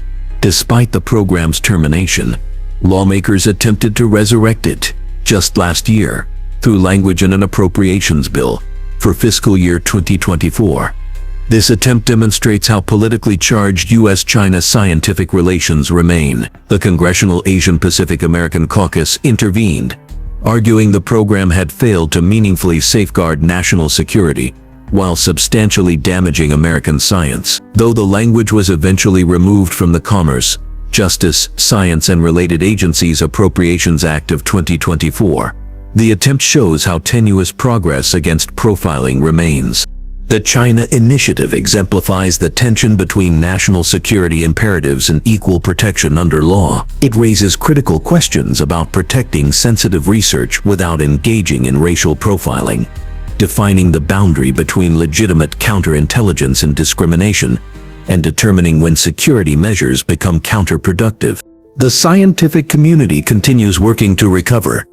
Despite the program's termination, lawmakers attempted to resurrect it just last year through language in an appropriations bill for fiscal year 2024. This attempt demonstrates how politically charged U.S.-China scientific relations remain. The Congressional Asian Pacific American Caucus intervened, arguing the program had failed to meaningfully safeguard national security while substantially damaging American science. Though the language was eventually removed from the Commerce, Justice, Science and Related Agencies Appropriations Act of 2024, the attempt shows how tenuous progress against profiling remains. The China Initiative exemplifies the tension between national security imperatives and equal protection under law. It raises critical questions about protecting sensitive research without engaging in racial profiling, defining the boundary between legitimate counterintelligence and discrimination, and determining when security measures become counterproductive. The scientific community continues working to recover.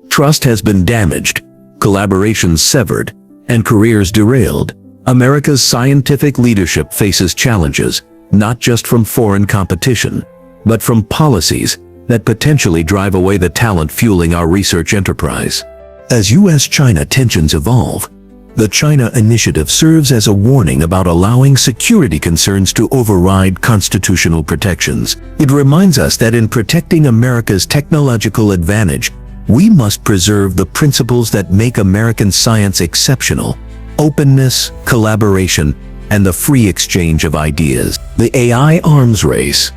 Trust has been damaged, collaborations severed, and careers derailed. America's scientific leadership faces challenges, not just from foreign competition, but from policies that potentially drive away the talent fueling our research enterprise. As U.S.-China tensions evolve, the China Initiative serves as a warning about allowing security concerns to override constitutional protections. It reminds us that in protecting America's technological advantage, we must preserve the principles that make American science exceptional: openness, collaboration, and the free exchange of ideas. The AI arms race.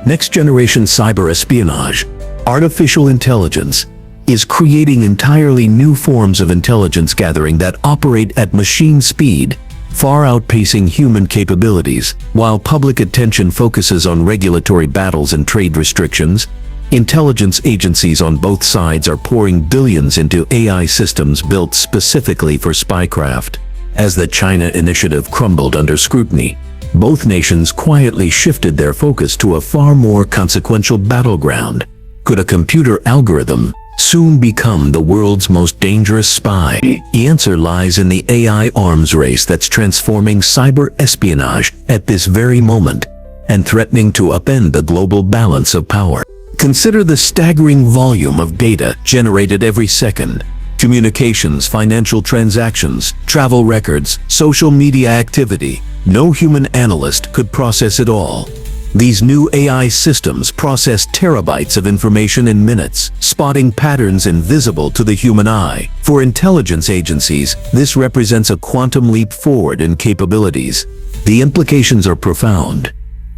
Next-generation cyber espionage, artificial intelligence, is creating entirely new forms of intelligence gathering that operate at machine speed, far outpacing human capabilities. While public attention focuses on regulatory battles and trade restrictions, intelligence agencies on both sides are pouring billions into AI systems built specifically for spycraft. As the China Initiative crumbled under scrutiny, both nations quietly shifted their focus to a far more consequential battleground. Could a computer algorithm soon become the world's most dangerous spy? The answer lies in the AI arms race that's transforming cyber espionage at this very moment and threatening to upend the global balance of power. Consider the staggering volume of data generated every second. Communications, financial transactions, travel records, social media activity. No human analyst could process it all. These new AI systems process terabytes of information in minutes, spotting patterns invisible to the human eye. For intelligence agencies, this represents a quantum leap forward in capabilities. The implications are profound.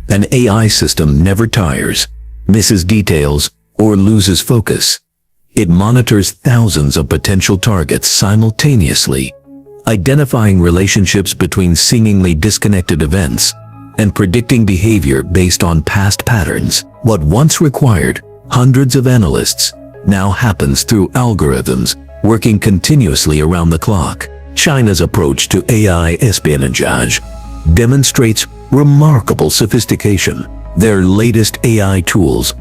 An AI system never tires, misses details, or loses focus. It monitors thousands of potential targets simultaneously, identifying relationships between seemingly disconnected events and predicting behavior based on past patterns. What once required hundreds of analysts now happens through algorithms working continuously around the clock. China's approach to AI espionage demonstrates remarkable sophistication. Their latest AI tools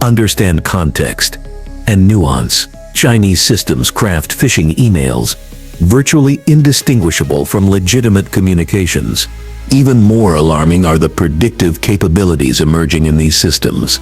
understand context and nuance. Chinese systems craft phishing emails, virtually indistinguishable from legitimate communications. Even more alarming are the predictive capabilities emerging in these systems.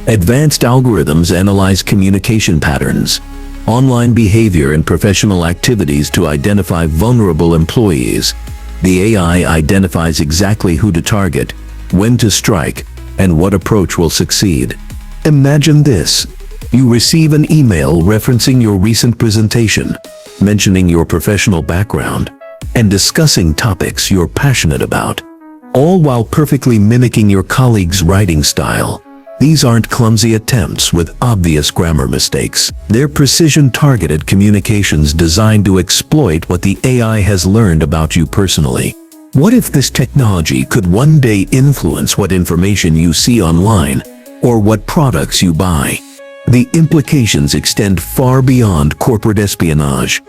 Advanced algorithms analyze communication patterns, online behavior, and professional activities to identify vulnerable employees. The AI identifies exactly who to target, when to strike, and what approach will succeed. Imagine this. You receive an email referencing your recent presentation, mentioning your professional background, and discussing topics you're passionate about, all while perfectly mimicking your colleague's writing style. These aren't clumsy attempts with obvious grammar mistakes. They're precision-targeted communications designed to exploit what the AI has learned about you personally. What if this technology could one day influence what information you see online or what products you buy? The implications extend far beyond corporate espionage.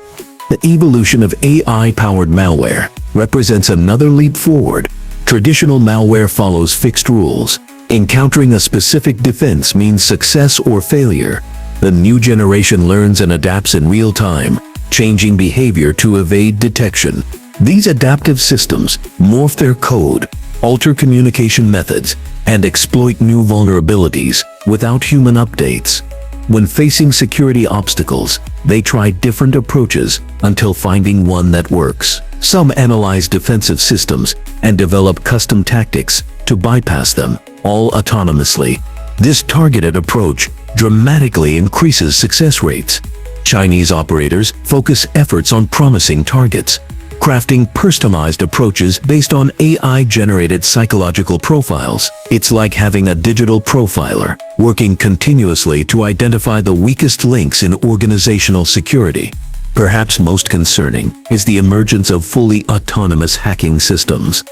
The evolution of AI-powered malware represents another leap forward. Traditional malware follows fixed rules. Encountering a specific defense means success or failure. The new generation learns and adapts in real time, changing behavior to evade detection. These adaptive systems morph their code, alter communication methods, and exploit new vulnerabilities without human updates. When facing security obstacles, they try different approaches until finding one that works. Some analyze defensive systems and develop custom tactics to bypass them, all autonomously. This targeted approach dramatically increases success rates. Chinese operators focus efforts on promising targets, crafting personalized approaches based on AI-generated psychological profiles. It's like having a digital profiler, working continuously to identify the weakest links in organizational security. Perhaps most concerning is the emergence of fully autonomous hacking systems.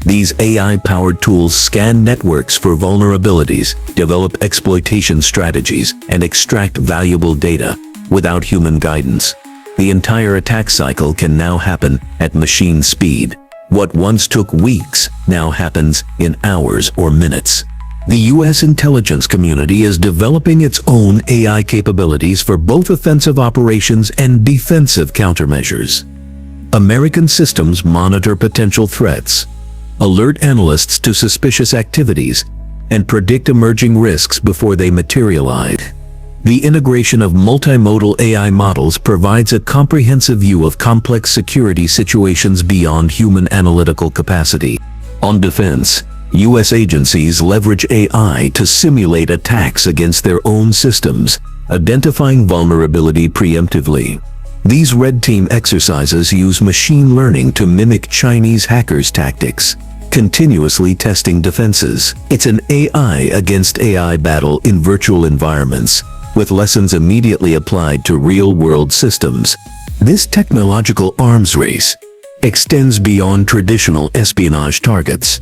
These AI-powered tools scan networks for vulnerabilities, develop exploitation strategies, and extract valuable data without human guidance. The entire attack cycle can now happen at machine speed. What once took weeks now happens in hours or minutes. The U.S. intelligence community is developing its own AI capabilities for both offensive operations and defensive countermeasures. American systems monitor potential threats, alert analysts to suspicious activities, and predict emerging risks before they materialize. The integration of multimodal AI models provides a comprehensive view of complex security situations beyond human analytical capacity. On defense, U.S. agencies leverage AI to simulate attacks against their own systems, identifying vulnerability preemptively. These red team exercises use machine learning to mimic Chinese hackers' tactics, continuously testing defenses. It's an AI against AI battle in virtual environments, with lessons immediately applied to real-world systems. This technological arms race extends beyond traditional espionage targets.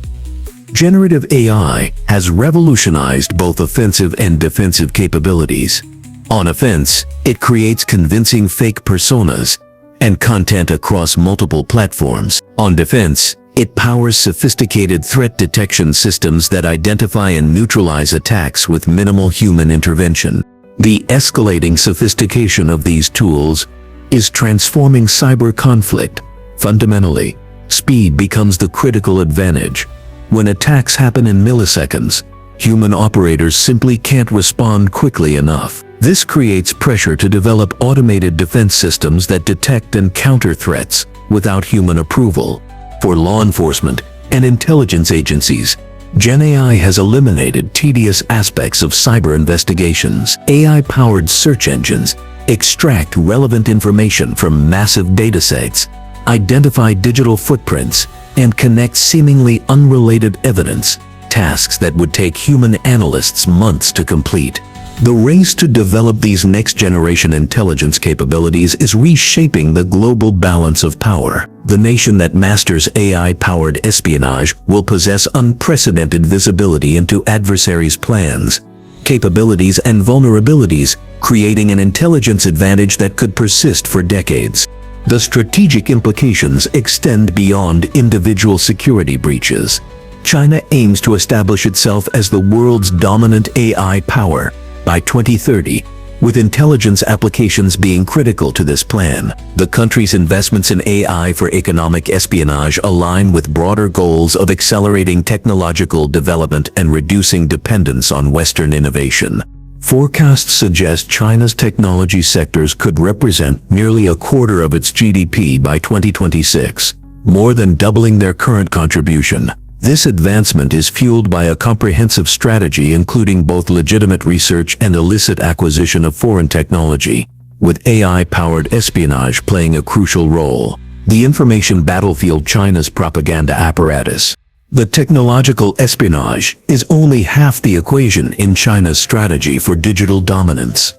Generative AI has revolutionized both offensive and defensive capabilities. On offense, it creates convincing fake personas and content across multiple platforms. On defense, it powers sophisticated threat detection systems that identify and neutralize attacks with minimal human intervention. The escalating sophistication of these tools is transforming cyber conflict. Fundamentally, speed becomes the critical advantage. When attacks happen in milliseconds, human operators simply can't respond quickly enough. This creates pressure to develop automated defense systems that detect and counter threats without human approval. For law enforcement and intelligence agencies, Gen AI has eliminated tedious aspects of cyber investigations. AI-powered search engines extract relevant information from massive datasets, identify digital footprints, and connect seemingly unrelated evidence, tasks that would take human analysts months to complete. The race to develop these next-generation intelligence capabilities is reshaping the global balance of power. The nation that masters AI-powered espionage will possess unprecedented visibility into adversaries' plans, capabilities, and vulnerabilities, creating an intelligence advantage that could persist for decades. The strategic implications extend beyond individual security breaches. China aims to establish itself as the world's dominant AI power by 2030, with intelligence applications being critical to this plan. The country's investments in AI for economic espionage align with broader goals of accelerating technological development and reducing dependence on Western innovation. Forecasts suggest China's technology sectors could represent nearly a quarter of its GDP by 2026, more than doubling their current contribution. This advancement is fueled by a comprehensive strategy including both legitimate research and illicit acquisition of foreign technology, with AI-powered espionage playing a crucial role. The information battlefield: China's propaganda apparatus. The technological espionage is only half the equation in China's strategy for digital dominance.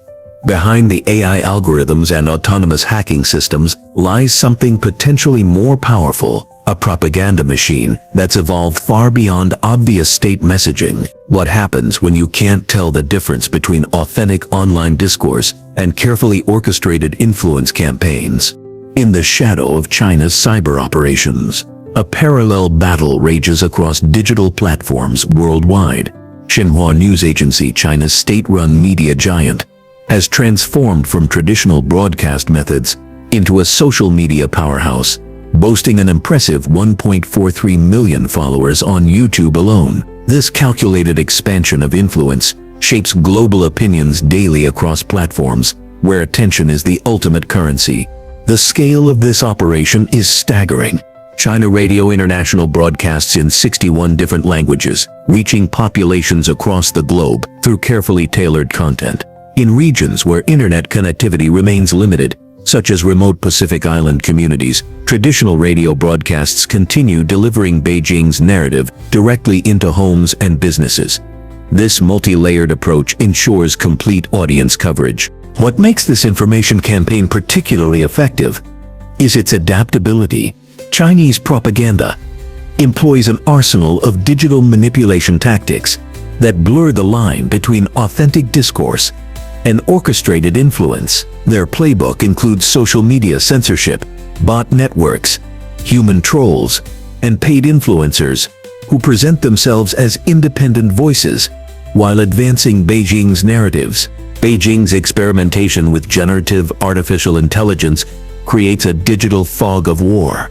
Behind the AI algorithms and autonomous hacking systems lies something potentially more powerful: a propaganda machine that's evolved far beyond obvious state messaging. What happens when you can't tell the difference between authentic online discourse and carefully orchestrated influence campaigns? In the shadow of China's cyber operations, a parallel battle rages across digital platforms worldwide. Xinhua News Agency, China's state-run media giant, has transformed from traditional broadcast methods into a social media powerhouse, boasting an impressive 1.43 million followers on YouTube alone. This calculated expansion of influence shapes global opinions daily across platforms, where attention is the ultimate currency. The scale of this operation is staggering. China Radio International broadcasts in 61 different languages, reaching populations across the globe through carefully tailored content. In regions where internet connectivity remains limited, such as remote Pacific Island communities, traditional radio broadcasts continue delivering Beijing's narrative directly into homes and businesses. This multi-layered approach ensures complete audience coverage. What makes this information campaign particularly effective is its adaptability. Chinese propaganda employs an arsenal of digital manipulation tactics that blur the line between authentic discourse and orchestrated influence. Their playbook includes social media censorship, bot networks, human trolls, and paid influencers who present themselves as independent voices while advancing Beijing's narratives. Beijing's experimentation with generative artificial intelligence creates a digital fog of war.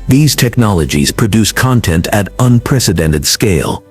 These technologies produce content at unprecedented scale,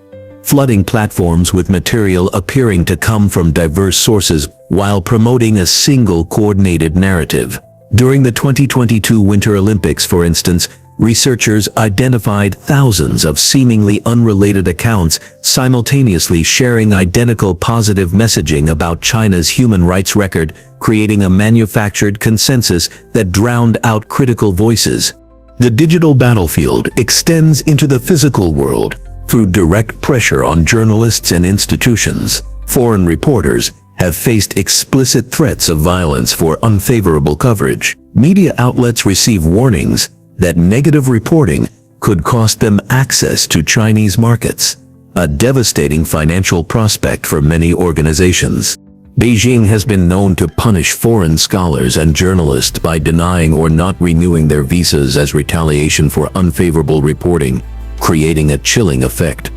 flooding platforms with material appearing to come from diverse sources while promoting a single coordinated narrative. During the 2022 Winter Olympics, for instance, researchers identified thousands of seemingly unrelated accounts simultaneously sharing identical positive messaging about China's human rights record, creating a manufactured consensus that drowned out critical voices. The digital battlefield extends into the physical world through direct pressure on journalists and institutions. Foreign reporters have faced explicit threats of violence for unfavorable coverage. Media outlets receive warnings that negative reporting could cost them access to Chinese markets, a devastating financial prospect for many organizations. Beijing has been known to punish foreign scholars and journalists by denying or not renewing their visas as retaliation for unfavorable reporting, creating a chilling effect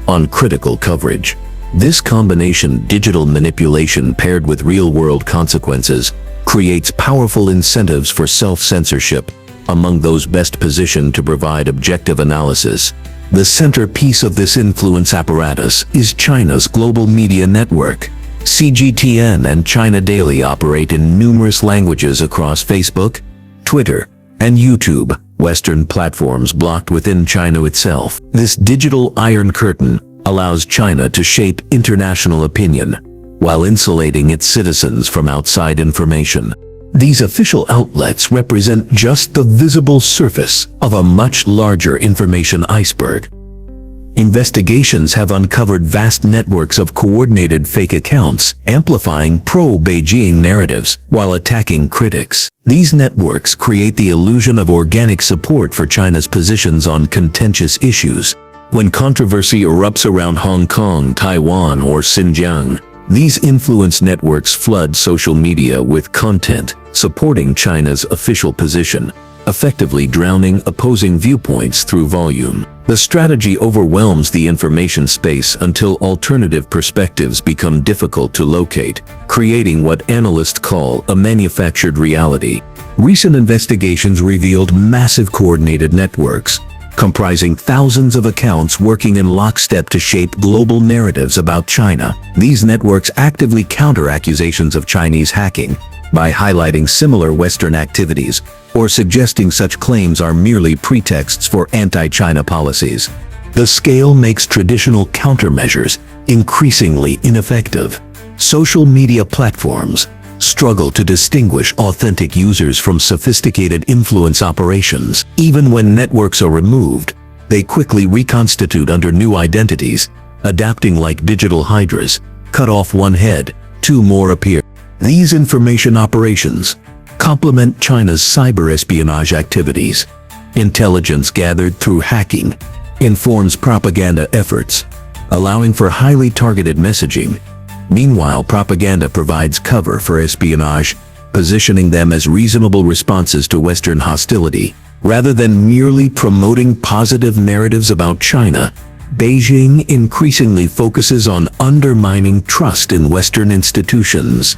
on critical coverage. This combination, digital manipulation paired with real-world consequences, creates powerful incentives for self-censorship among those best positioned to provide objective analysis. The centerpiece of this influence apparatus is China's global media network. CGTN and China Daily operate in numerous languages across Facebook, Twitter, and YouTube, Western platforms blocked within China itself. This digital iron curtain allows China to shape international opinion while insulating its citizens from outside information. These official outlets represent just the visible surface of a much larger information iceberg. Investigations have uncovered vast networks of coordinated fake accounts, amplifying pro-Beijing narratives while attacking critics. These networks create the illusion of organic support for China's positions on contentious issues. When controversy erupts around Hong Kong, Taiwan, or Xinjiang, these influence networks flood social media with content supporting China's official position, effectively drowning opposing viewpoints through volume. The strategy overwhelms the information space until alternative perspectives become difficult to locate, creating what analysts call a manufactured reality. Recent investigations revealed massive coordinated networks, comprising thousands of accounts working in lockstep to shape global narratives about China. These networks actively counter accusations of Chinese hacking by highlighting similar Western activities or suggesting such claims are merely pretexts for anti-China policies. The scale makes traditional countermeasures increasingly ineffective. Social media platforms struggle to distinguish authentic users from sophisticated influence operations. Even when networks are removed, they quickly reconstitute under new identities, adapting like digital hydras. Cut off one head, two more appear. These information operations complement China's cyber espionage activities. Intelligence gathered through hacking informs propaganda efforts, allowing for highly targeted messaging. Meanwhile, propaganda provides cover for espionage, positioning them as reasonable responses to Western hostility. Rather than merely promoting positive narratives about China, Beijing increasingly focuses on undermining trust in Western institutions.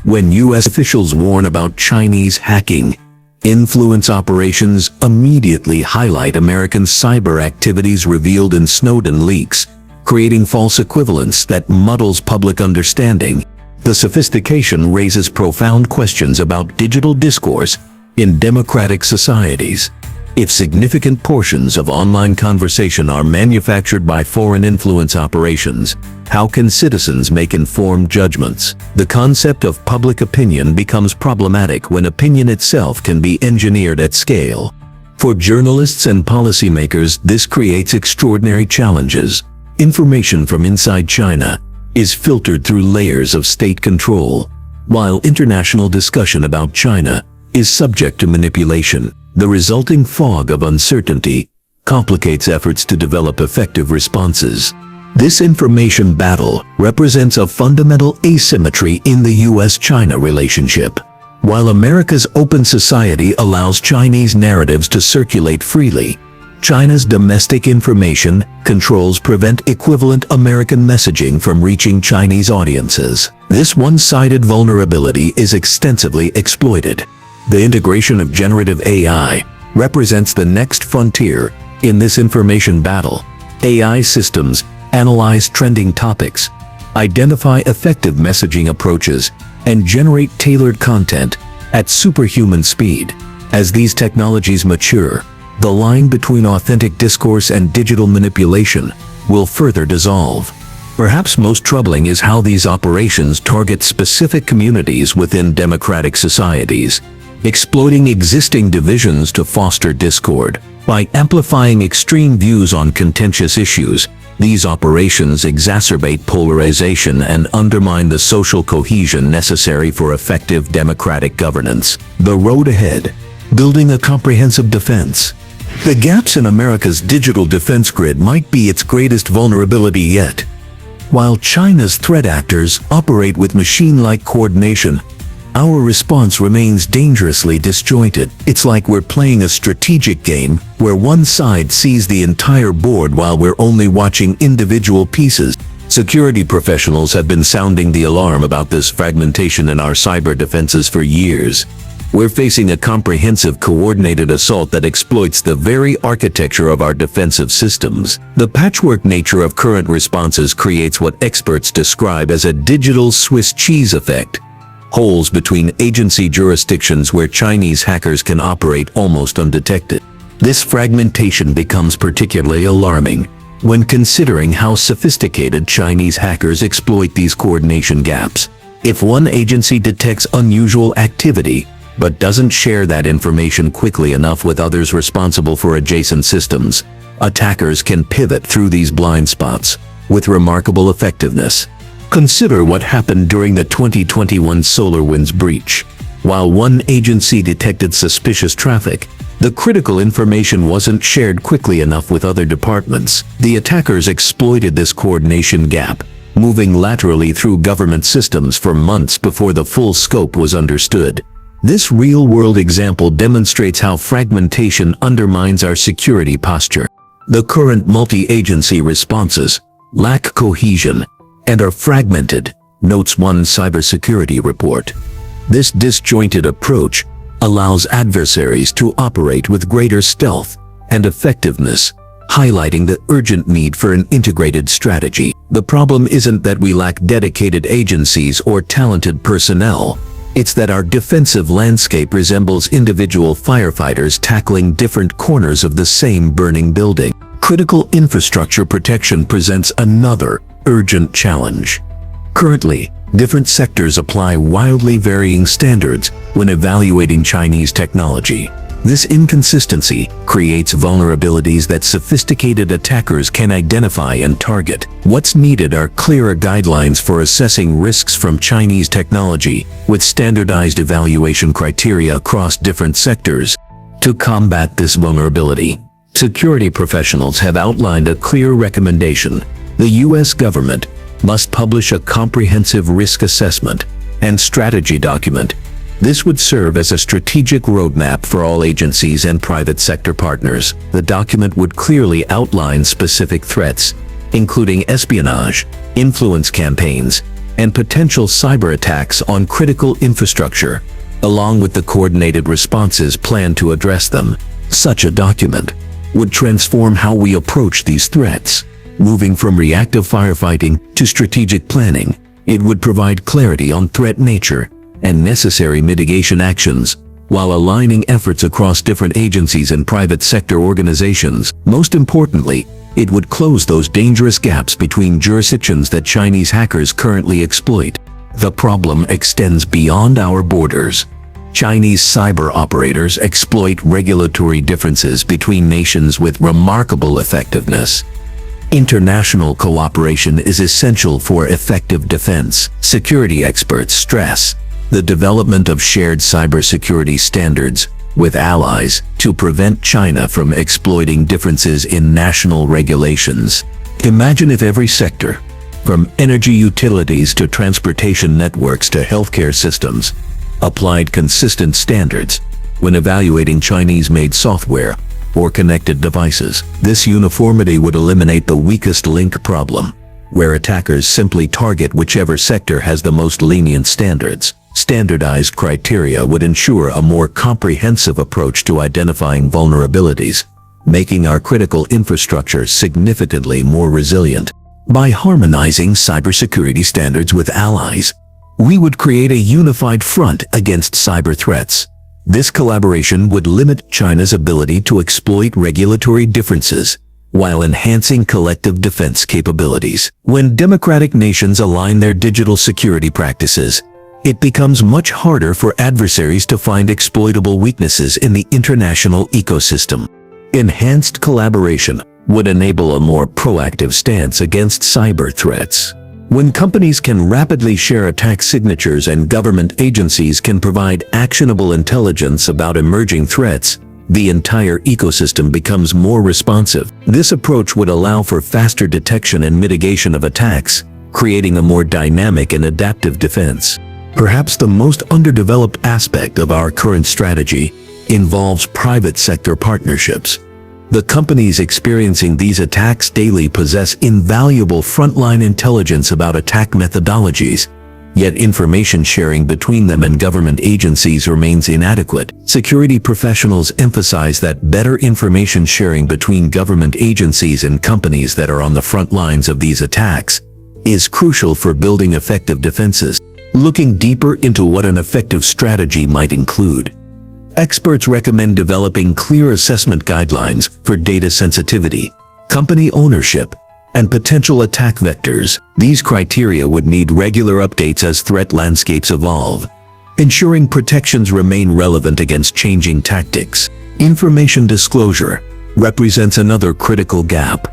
When U.S. officials warn about Chinese hacking, influence operations immediately highlight American cyber activities revealed in Snowden leaks, creating false equivalence that muddles public understanding. The sophistication raises profound questions about digital discourse in democratic societies. If significant portions of online conversation are manufactured by foreign influence operations, how can citizens make informed judgments? The concept of public opinion becomes problematic when opinion itself can be engineered at scale. For journalists and policymakers, this creates extraordinary challenges. Information from inside China is filtered through layers of state control, while international discussion about China is subject to manipulation. The resulting fog of uncertainty complicates efforts to develop effective responses. This information battle represents a fundamental asymmetry in the US-China relationship. While America's open society allows Chinese narratives to circulate freely, China's domestic information controls prevent equivalent American messaging from reaching Chinese audiences. This one-sided vulnerability is extensively exploited. The integration of generative AI represents the next frontier in this information battle. AI systems analyze trending topics, identify effective messaging approaches, and generate tailored content at superhuman speed. As these technologies mature, the line between authentic discourse and digital manipulation will further dissolve. Perhaps most troubling is how these operations target specific communities within democratic societies, exploiting existing divisions to foster discord. By amplifying extreme views on contentious issues, these operations exacerbate polarization and undermine the social cohesion necessary for effective democratic governance. The road ahead: building a comprehensive defense. The gaps in America's digital defense grid might be its greatest vulnerability yet. While China's threat actors operate with machine-like coordination, our response remains dangerously disjointed. It's like we're playing a strategic game where one side sees the entire board while we're only watching individual pieces. Security professionals have been sounding the alarm about this fragmentation in our cyber defenses for years. We're facing a comprehensive, coordinated assault that exploits the very architecture of our defensive systems. The patchwork nature of current responses creates what experts describe as a digital Swiss cheese effect. Holes between agency jurisdictions where Chinese hackers can operate almost undetected. This fragmentation becomes particularly alarming when considering how sophisticated Chinese hackers exploit these coordination gaps. If one agency detects unusual activity, but doesn't share that information quickly enough with others responsible for adjacent systems, attackers can pivot through these blind spots with remarkable effectiveness. Consider what happened during the 2021 SolarWinds breach. While one agency detected suspicious traffic, the critical information wasn't shared quickly enough with other departments. The attackers exploited this coordination gap, moving laterally through government systems for months before the full scope was understood. This real-world example demonstrates how fragmentation undermines our security posture. The current multi-agency responses lack cohesion and are fragmented, notes one cybersecurity report. This disjointed approach allows adversaries to operate with greater stealth and effectiveness, highlighting the urgent need for an integrated strategy. The problem isn't that we lack dedicated agencies or talented personnel. It's that our defensive landscape resembles individual firefighters tackling different corners of the same burning building. Critical infrastructure protection presents another urgent challenge. Currently, different sectors apply wildly varying standards when evaluating Chinese technology. This inconsistency creates vulnerabilities that sophisticated attackers can identify and target. What's needed are clearer guidelines for assessing risks from Chinese technology, with standardized evaluation criteria across different sectors. To combat this vulnerability, security professionals have outlined a clear recommendation. The U.S. government must publish a comprehensive risk assessment and strategy document. This would serve as a strategic roadmap for all agencies and private sector partners. The document would clearly outline specific threats, including espionage, influence campaigns, and potential cyber attacks on critical infrastructure, along with the coordinated responses planned to address them. Such a document would transform how we approach these threats. Moving from reactive firefighting to strategic planning, it would provide clarity on threat nature and necessary mitigation actions, while aligning efforts across different agencies and private sector organizations. Most importantly, it would close those dangerous gaps between jurisdictions that Chinese hackers currently exploit. The problem extends beyond our borders. Chinese cyber operators exploit regulatory differences between nations with remarkable effectiveness. International cooperation is essential for effective defense. Security experts stress the development of shared cybersecurity standards with allies to prevent China from exploiting differences in national regulations. Imagine if every sector, from energy utilities to transportation networks to healthcare systems, applied consistent standards when evaluating Chinese-made software or connected devices. This uniformity would eliminate the weakest link problem, where attackers simply target whichever sector has the most lenient standards. Standardized criteria would ensure a more comprehensive approach to identifying vulnerabilities, making our critical infrastructure significantly more resilient. By harmonizing cybersecurity standards with allies, we would create a unified front against cyber threats. This collaboration would limit China's ability to exploit regulatory differences while enhancing collective defense capabilities. When democratic nations align their digital security practices, it becomes much harder for adversaries to find exploitable weaknesses in the international ecosystem. Enhanced collaboration would enable a more proactive stance against cyber threats. When companies can rapidly share attack signatures and government agencies can provide actionable intelligence about emerging threats, the entire ecosystem becomes more responsive. This approach would allow for faster detection and mitigation of attacks, creating a more dynamic and adaptive defense. Perhaps the most underdeveloped aspect of our current strategy involves private sector partnerships. The companies experiencing these attacks daily possess invaluable frontline intelligence about attack methodologies, yet information sharing between them and government agencies remains inadequate. Security professionals emphasize that better information sharing between government agencies and companies that are on the front lines of these attacks is crucial for building effective defenses. Looking deeper into what an effective strategy might include, experts recommend developing clear assessment guidelines for data sensitivity, company ownership, and potential attack vectors. These criteria would need regular updates as threat landscapes evolve, ensuring protections remain relevant against changing tactics. Information disclosure represents another critical gap.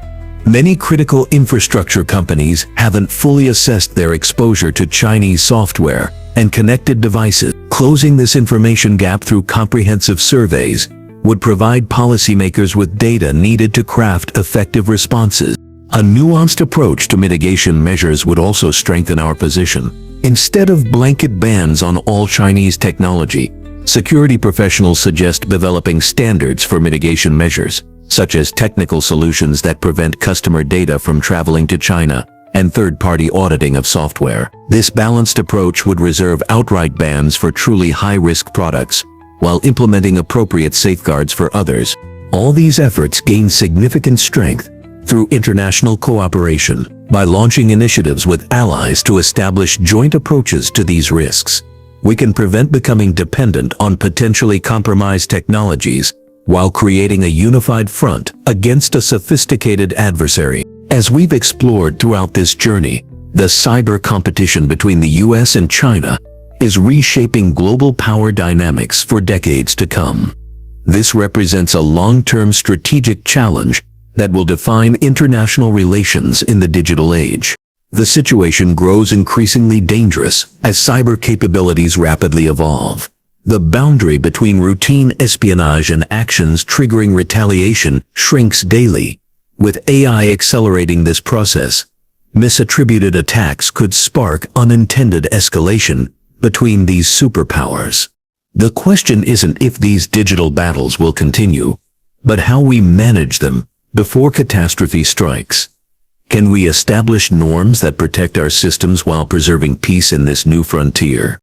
Many critical infrastructure companies haven't fully assessed their exposure to Chinese software and connected devices. Closing this information gap through comprehensive surveys would provide policymakers with data needed to craft effective responses. A nuanced approach to mitigation measures would also strengthen our position. Instead of blanket bans on all Chinese technology, security professionals suggest developing standards for mitigation measures, such as technical solutions that prevent customer data from traveling to China and third-party auditing of software. This balanced approach would reserve outright bans for truly high-risk products, while implementing appropriate safeguards for others. All these efforts gain significant strength through international cooperation. By launching initiatives with allies to establish joint approaches to these risks, we can prevent becoming dependent on potentially compromised technologies while creating a unified front against a sophisticated adversary. As we've explored throughout this journey, the cyber competition between the US and China is reshaping global power dynamics for decades to come. This represents a long-term strategic challenge that will define international relations in the digital age. The situation grows increasingly dangerous as cyber capabilities rapidly evolve. The boundary between routine espionage and actions triggering retaliation shrinks daily. With AI accelerating this process, misattributed attacks could spark unintended escalation between these superpowers. The question isn't if these digital battles will continue, but how we manage them before catastrophe strikes. Can we establish norms that protect our systems while preserving peace in this new frontier?